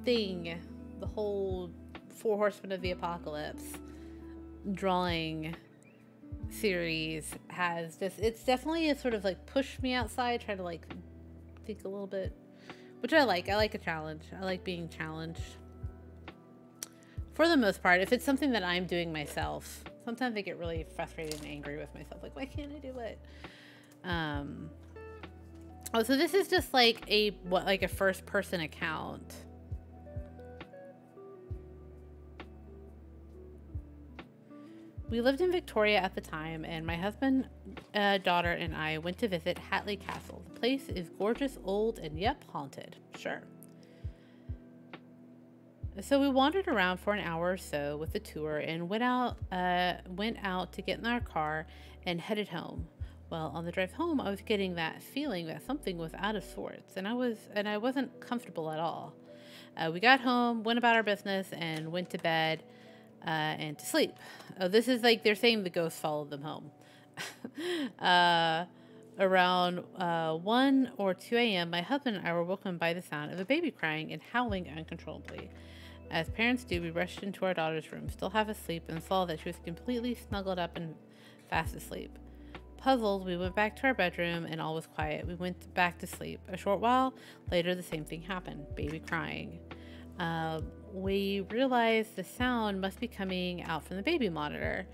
thing, the whole Four Horsemen of the Apocalypse drawing series has just, it's definitely a sort of like pushed me outside, try to like think a little bit, which I like. I like a challenge. I like being challenged. For the most part, if it's something that I'm doing myself, sometimes I get really frustrated and angry with myself. Like, why can't I do it? Oh, so this is just like a first person account. We lived in Victoria at the time, and my husband, daughter, and I went to visit Hatley Castle. The place is gorgeous, old, and yep, haunted. Sure. So we wandered around for an hour or so with the tour and went out to get in our car and headed home. Well, on the drive home, I was getting that feeling that something was out of sorts, and I wasn't comfortable at all. We got home, went about our business, and went to bed and to sleep. Oh, this is like they're saying the ghost followed them home. Around 1 or 2 a.m., my husband and I were woken by the sound of a baby crying and howling uncontrollably. As parents do, we rushed into our daughter's room, still half asleep, and saw that she was completely snuggled up and fast asleep. Puzzled, we went back to our bedroom and all was quiet. We went back to sleep. A short while later, the same thing happened. Baby crying. We realized the sound must be coming out from the baby monitor,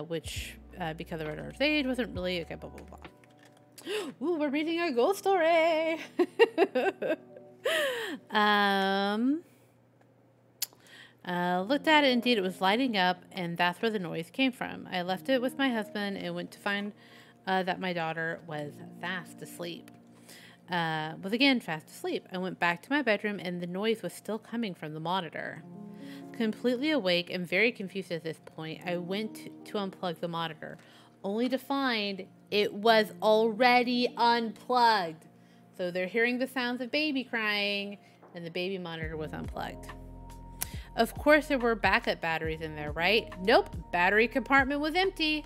which, because of our daughter's age, wasn't really... Okay, blah, blah, blah. Ooh, we're reading a ghost story! Looked at it, indeed it was lighting up, and that's where the noise came from. I left it with my husband and went to find that my daughter was fast asleep. Fast asleep. I went back to my bedroom, and the noise was still coming from the monitor. Completely awake and very confused at this point, I went to unplug the monitor, only to find it was already unplugged. So they're hearing the sounds of baby crying, and the baby monitor was unplugged. Of course, there were backup batteries in there, right? Nope, battery compartment was empty.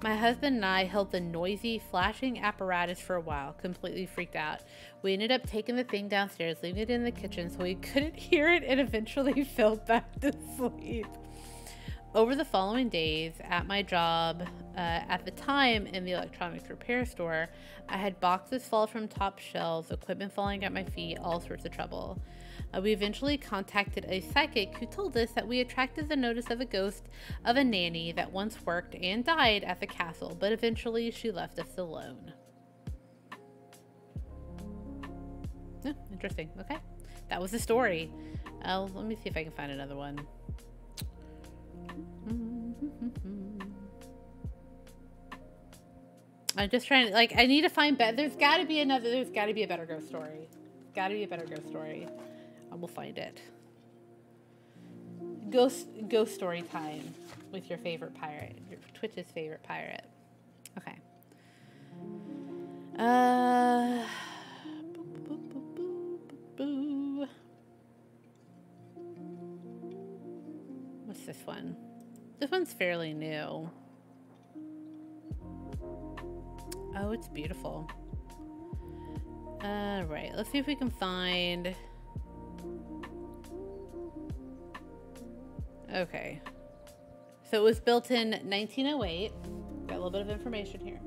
My husband and I held the noisy, flashing apparatus for a while, completely freaked out. We ended up taking the thing downstairs, leaving it in the kitchen so we couldn't hear it, and eventually fell back to sleep. Over the following days, at my job, at the time in the electronics repair store, I had boxes fall from top shelves, equipment falling at my feet, all sorts of trouble. We eventually contacted a psychic who told us that we attracted the notice of a ghost of a nanny that once worked and died at the castle, but eventually she left us alone. Yeah, interesting. Okay. That was the story. Let me see if I can find another one. I'm just trying to, like, I need to find there's got to be a better ghost story. Got to be a better ghost story. I will find it. Ghost story time with your favorite pirate, your Twitch's favorite pirate. Okay. What's this one? This one's fairly new. Oh, it's beautiful. Right. Let's see if we can find... Okay. So it was built in 1908. Got a little bit of information here.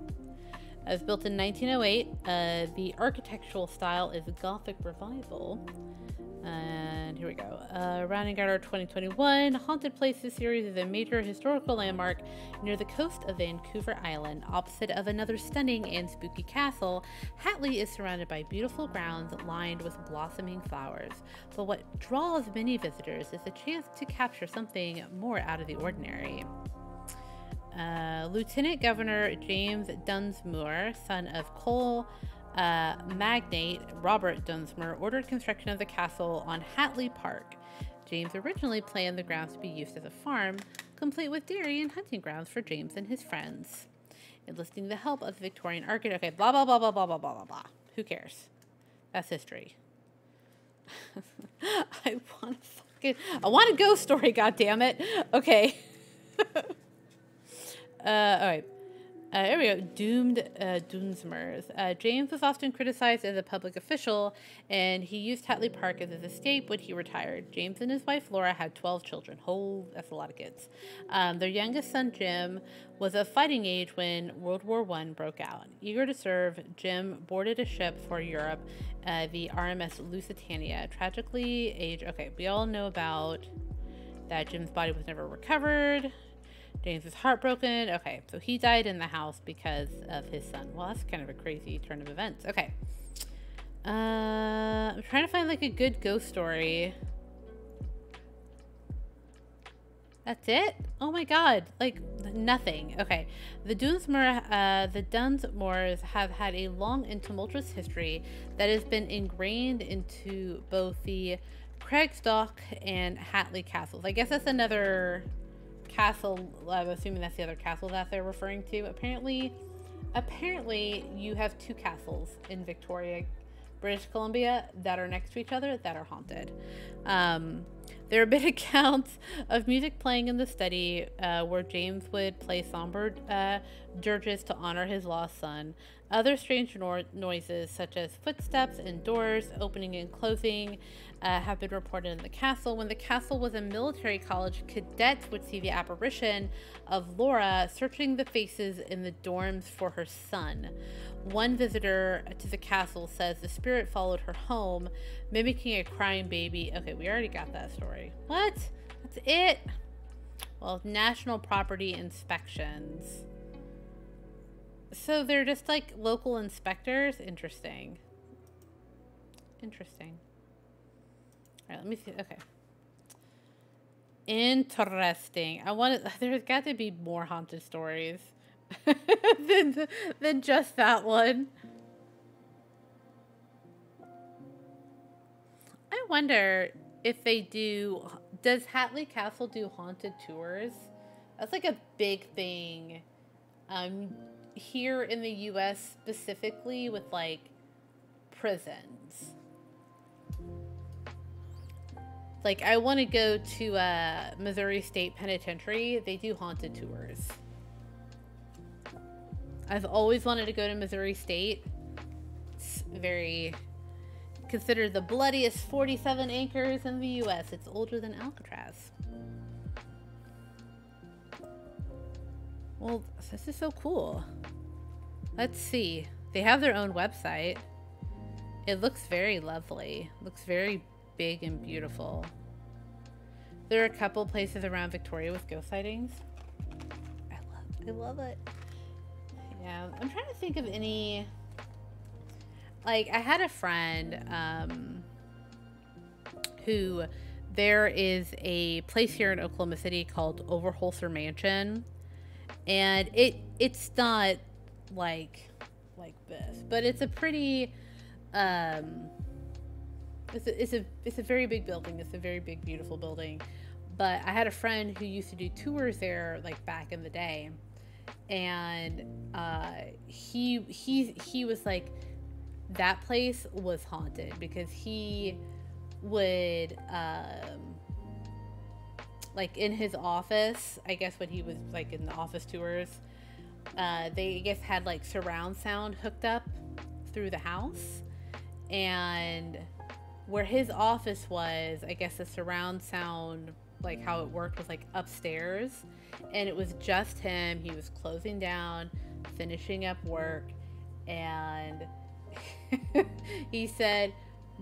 It was built in 1908. The architectural style is Gothic Revival. And here we go. Rounding out our 2021 Haunted Places series is a major historical landmark near the coast of Vancouver Island. Opposite of another stunning and spooky castle, Hatley is surrounded by beautiful grounds lined with blossoming flowers. But what draws many visitors is the chance to capture something more out of the ordinary. Lieutenant Governor James Dunsmuir, son of coal magnate Robert Dunsmuir, ordered construction of the castle on Hatley Park. James originally planned the grounds to be used as a farm, complete with dairy and hunting grounds for James and his friends. Enlisting the help of the Victorian architect. Okay, blah, blah, blah, blah, blah, blah, blah, blah, blah. Who cares? That's history. I want a ghost story, goddammit. Okay. Alright. Here we go. Doomed Dunsmuirs. James was often criticized as a public official, and he used Hatley Park as his escape when he retired. James and his wife Laura had 12 children. That's a lot of kids. Their youngest son Jim was of fighting age when World War I broke out. Eager to serve, Jim boarded a ship for Europe, the RMS Lusitania. Tragically aged. Okay, we all know about that. Jim's body was never recovered. James was heartbroken. Okay, so he died in the house because of his son. Well, that's kind of a crazy turn of events. Okay. I'm trying to find like a good ghost story. That's it? Oh my god. Like, nothing. Okay. The Dunsmuirs have had a long and tumultuous history that has been ingrained into both the Craigstock and Hatley castles. I guess that's another castle. I'm assuming that's the other castle that they're referring to. Apparently you have two castles in Victoria, British Columbia, that are next to each other that are haunted. There have been accounts of music playing in the study where James would play somber dirges to honor his lost son. Other strange noises, such as footsteps and doors opening and closing, have been reported in the castle. When the castle was a military college, cadets would see the apparition of Laura searching the faces in the dorms for her son. One visitor to the castle says the spirit followed her home, mimicking a crying baby. Okay, we already got that story. What? That's it? Well, national property inspections. So they're just like local inspectors? Interesting. Interesting. All right, let me see. Okay. Interesting. There's got to be more haunted stories than just that one. I wonder if they do. Does Hatley Castle do haunted tours? That's like a big thing. Here in the U.S. specifically with like prisons. Like, I want to go to Missouri State Penitentiary. They do haunted tours. I've always wanted to go to Missouri State. It's considered the bloodiest 47 acres in the U.S. It's older than Alcatraz. Well, this is so cool. Let's see. They have their own website. It looks very lovely. Looks very big and beautiful. There are a couple places around Victoria with ghost sightings. I love it. Yeah, I'm trying to think of any. Like, I had a friend who there is a place here in Oklahoma City called Overholser Mansion, and it's not like this, but it's a pretty it's a very big building. It's a very big, beautiful building. But I had a friend who used to do tours there like back in the day, and he was like, that place was haunted because he would like in his office, I guess when he was like in the office tours, they I guess had like surround sound hooked up through the house, and where his office was, I guess the surround sound, like how it worked, was like upstairs, and it was just him. He was closing down, finishing up work, and he said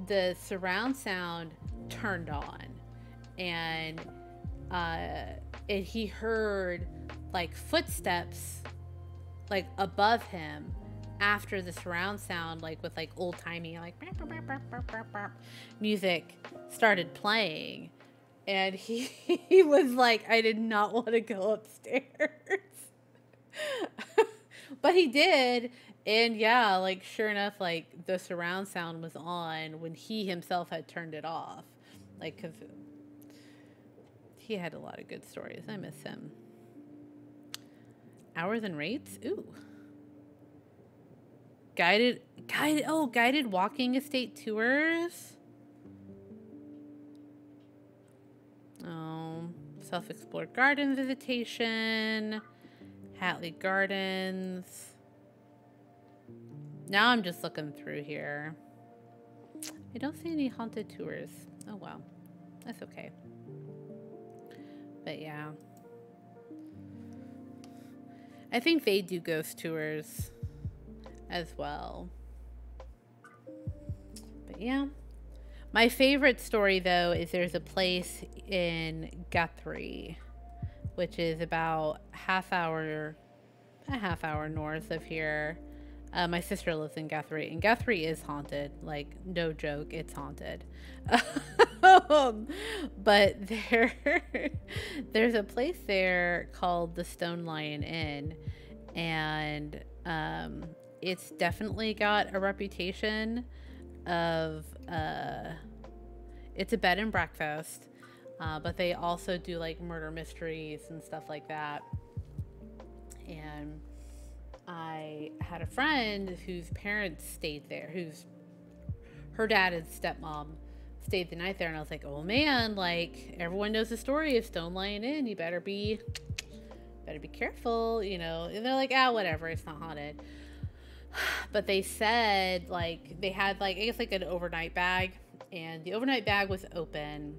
the surround sound turned on, and he heard like footsteps like above him after the surround sound, like with like old timey like music started playing, and he was like, I did not want to go upstairs. But he did, and yeah, like sure enough, like the surround sound was on when he himself had turned it off, like because he had a lot of good stories. I miss him. Hours and rates? Ooh. Guided walking estate tours. Oh, self-explored garden visitation. Hatley Gardens. Now I'm just looking through here. I don't see any haunted tours. Oh well, that's okay. But yeah, I think they do ghost tours as well. But yeah, my favorite story though is there's a place in Guthrie, which is about a half hour north of here. My sister lives in Guthrie, and Guthrie is haunted. Like, no joke, it's haunted. But there's a place there called the Stone Lion Inn, and it's definitely got a reputation of it's a bed and breakfast, but they also do like murder mysteries and stuff like that. And I had a friend whose parents stayed there, her dad and stepmom stayed the night there, and I was like, oh man, like everyone knows the story of Stone Lion Inn, you better be careful, you know. And they're like, whatever, it's not haunted. But they said like they had like, I guess like an overnight bag, and the overnight bag was open,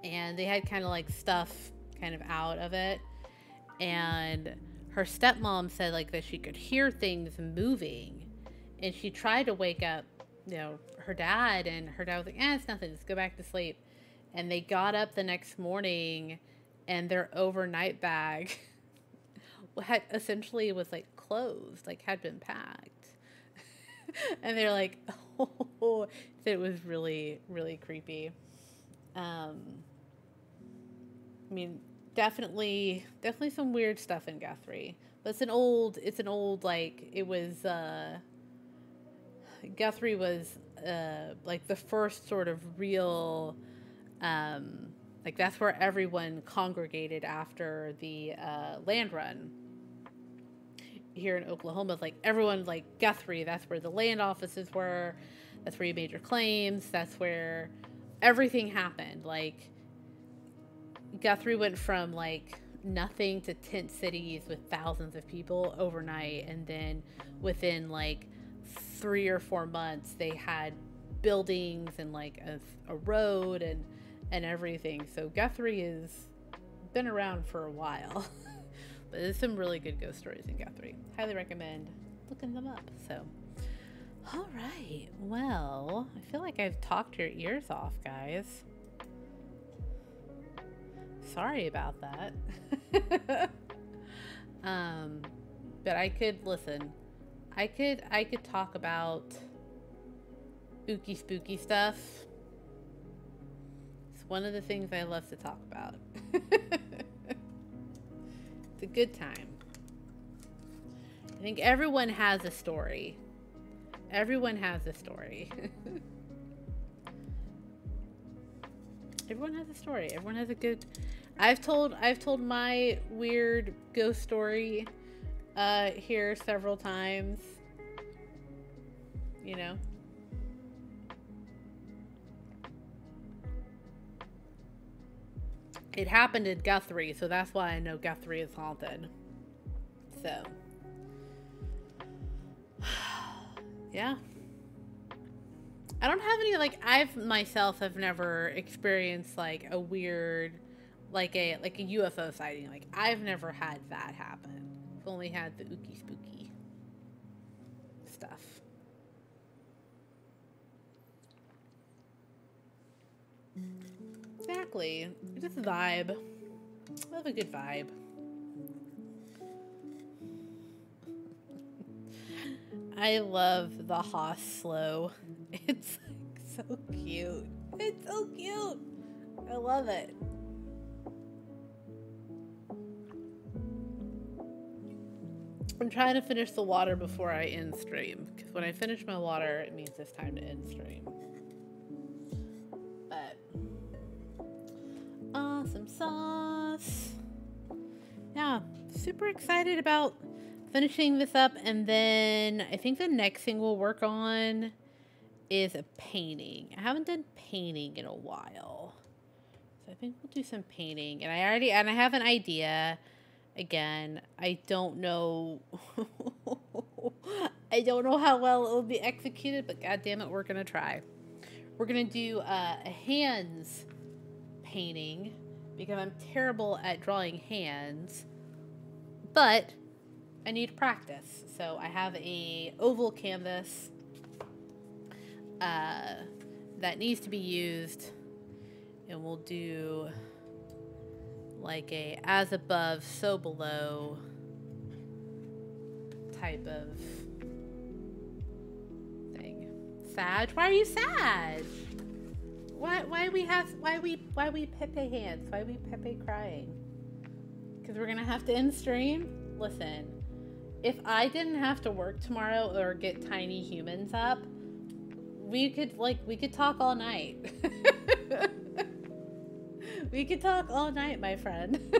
and they had kind of like stuff kind of out of it, and her stepmom said like that she could hear things moving, and she tried to wake up, you know, her dad, and her dad was like, it's nothing, just go back to sleep. And they got up the next morning, and their overnight bag had essentially was like closed, like had been packed. And they're like, oh, it was really, really creepy. I mean, definitely some weird stuff in Guthrie. But it's an old like, it was Guthrie was like the first sort of real like that's where everyone congregated after the land run here in Oklahoma. Like everyone, like Guthrie, that's where the land offices were, that's where you made your claims, that's where everything happened. Like Guthrie went from like nothing to tent cities with thousands of people overnight, and then within like 3 or 4 months they had buildings and like a road and everything. So Guthrie has been around for a while. But there's some really good ghost stories in Guthrie. Highly recommend looking them up. So all right, well, I feel like I've talked your ears off, guys. Sorry about that. But I could listen. I could talk about ooky spooky stuff. It's one of the things I love to talk about. It's a good time. I think everyone has a story. Everyone has a story. Everyone has a story. Everyone has a good... I've told my weird ghost story here several times. You know? It happened in Guthrie, so that's why I know Guthrie is haunted. So... yeah. I don't have any, like, I've myself have never experienced, like, a weird like a UFO sighting. Like, I've never had that happen. I've only had the ooky spooky stuff. Exactly. Just vibe. I love a good vibe. I love the Haas slow. It's like so cute. It's so cute. I love it. I'm trying to finish the water before I end stream, because when I finish my water, it means it's time to end stream. But awesome sauce. Yeah, super excited about finishing this up, and then I think the next thing we'll work on is a painting. I haven't done painting in a while, so I think we'll do some painting. And I have an idea. Again, I don't know. I don't know how well it will be executed, but god damn it, we're gonna try. We're gonna do a hands painting, because I'm terrible at drawing hands, but I need practice. So I have a oval canvas that needs to be used, and we'll do like a as above, so below type of thing. Sad? Why are you sad? Why we Pepe hands? Why we Pepe crying? Because we're gonna have to end stream? Listen, if I didn't have to work tomorrow or get tiny humans up, we could talk all night. We could talk all night, my friend.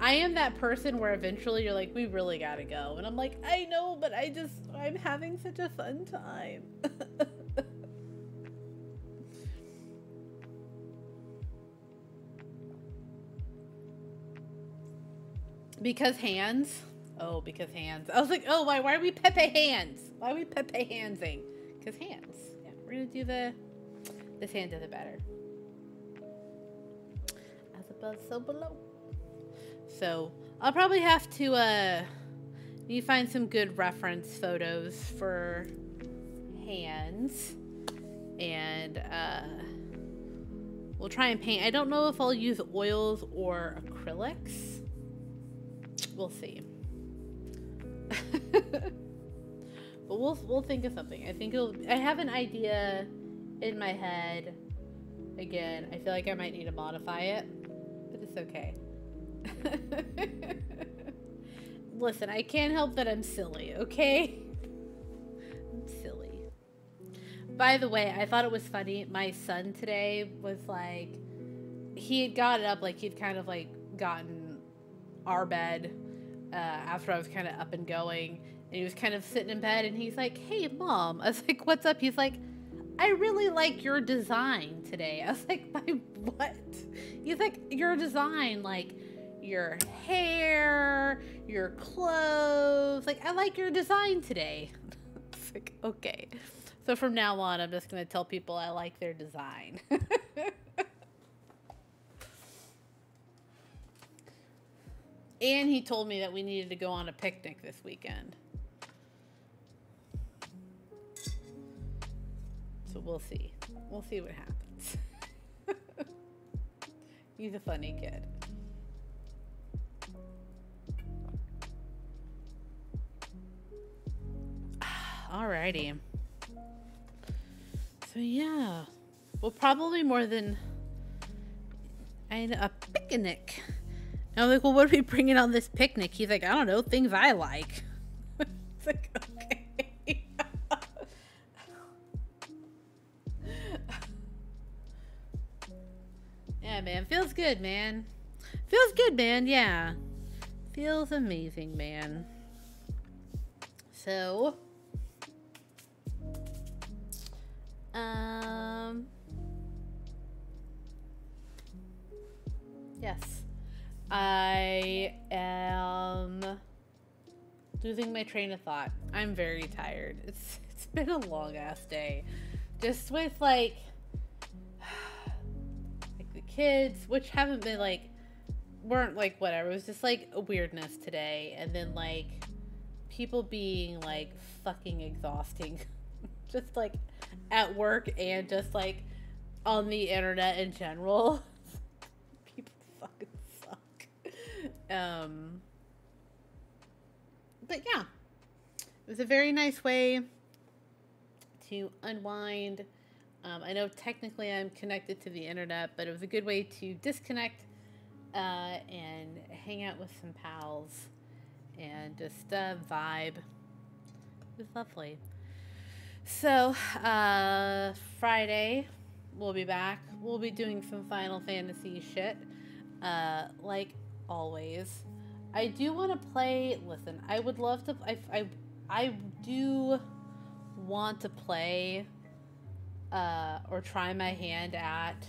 I am that person where eventually you're like, we really gotta go. And I'm like, I know, but I'm having such a fun time. Because hands? Oh, because hands. I was like, oh, why are we Pepe hands? Why are we Pepe handsing? Because hands. Yeah, we're gonna do this hand does it better. As above, so below. So I'll probably have to need to find some good reference photos for hands, and we'll try and paint. I don't know if I'll use oils or acrylics. We'll see. But we'll think of something. I have an idea in my head. Again, I feel like I might need to modify it, but it's okay. Listen, I can't help that I'm silly, okay? I'm silly. By the way, I thought it was funny. My son today was like, he had got up, like he'd kind of like gotten our bed after I was kind of up and going, and he was kind of sitting in bed, and he's like, hey mom. I was like, what's up? He's like, I really like your design today. I was like, my what? He's like, your design, like your hair, your clothes, like I like your design today. It's like, okay. So from now on, I'm just gonna tell people I like their design. And he told me that we needed to go on a picnic this weekend. So we'll see. We'll see what happens. He's a funny kid. Alrighty. So yeah. Well, probably more than a picnic. And I was like, well, what are we bringing on this picnic? He's like, I don't know, things I like. It's like, okay. Yeah, man. Feels good, man. Feels good, man. Yeah. Feels amazing, man. So, yes. I am losing my train of thought. I'm very tired. It's been a long ass day. Just with like the kids, which haven't been like, weren't like whatever. It was just like a weirdness today. And then like people being like fucking exhausting, just like at work and just like on the internet in general. People fucking suck. But yeah, it was a very nice way to unwind. I know technically I'm connected to the internet, but it was a good way to disconnect and hang out with some pals and just vibe. It was lovely. So, Friday, we'll be back. We'll be doing some Final Fantasy shit, like always. I do want to play, listen, I would love to, I do want to play, or try my hand at,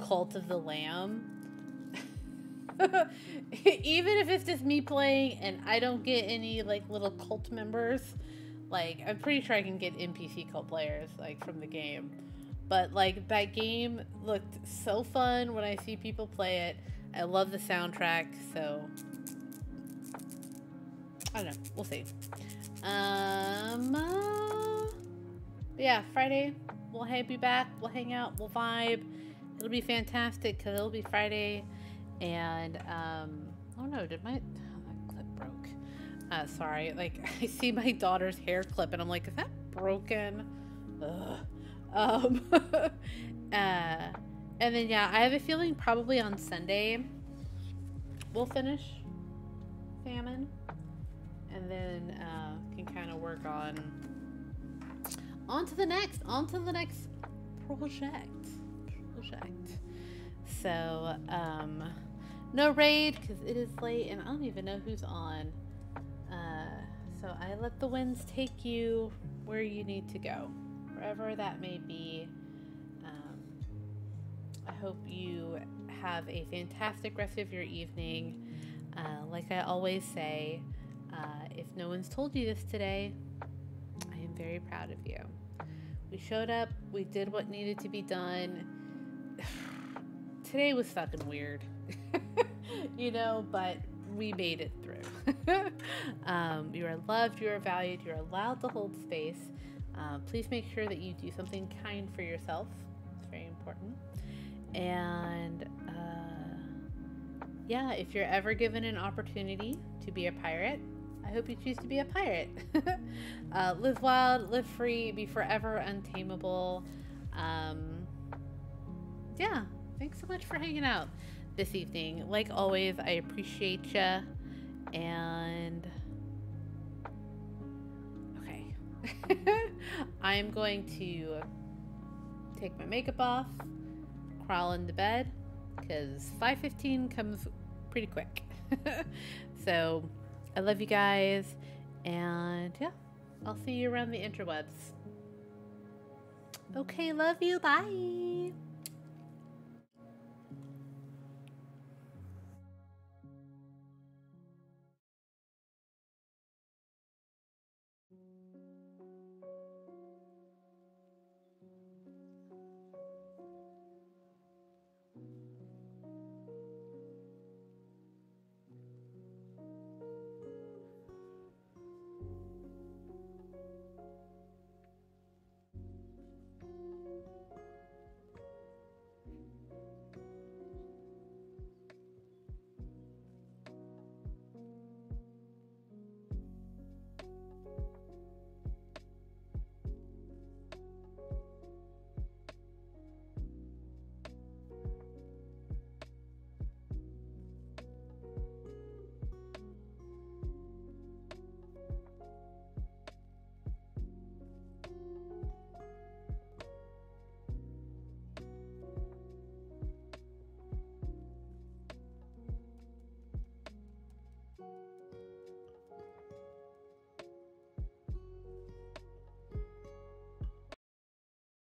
Cult of the Lamb. Even if it's just me playing and I don't get any like little cult members, like I'm pretty sure I can get NPC cult players like from the game. But like that game looked so fun when I see people play it. I love the soundtrack, so I don't know. We'll see. Yeah, Friday we'll be back. We'll hang out. We'll vibe. It'll be fantastic because it'll be Friday. And oh no, did my that clip broke? Sorry. Like I see my daughter's hair clip, and I'm like, is that broken? Ugh. And then yeah, I have a feeling probably on Sunday we'll finish Famine, and then can kind of work on to the next project. So no raid because it is late and I don't even know who's on. So I let the winds take you where you need to go, wherever that may be. I hope you have a fantastic rest of your evening. Like I always say, if no one's told you this today, I am very proud of you. We showed up, we did what needed to be done. Today was fucking weird, you know, but we made it through. You are loved, you are valued, you're allowed to hold space. Please make sure that you do something kind for yourself. It's very important. And yeah, if you're ever given an opportunity to be a pirate, I hope you choose to be a pirate. Live wild, live free, be forever untamable. Yeah, thanks so much for hanging out this evening. Like always, I appreciate ya. And okay, I'm going to take my makeup off, crawl into bed, because 5:15 comes pretty quick. So I love you guys, and yeah, I'll see you around the interwebs. Okay, love you, bye.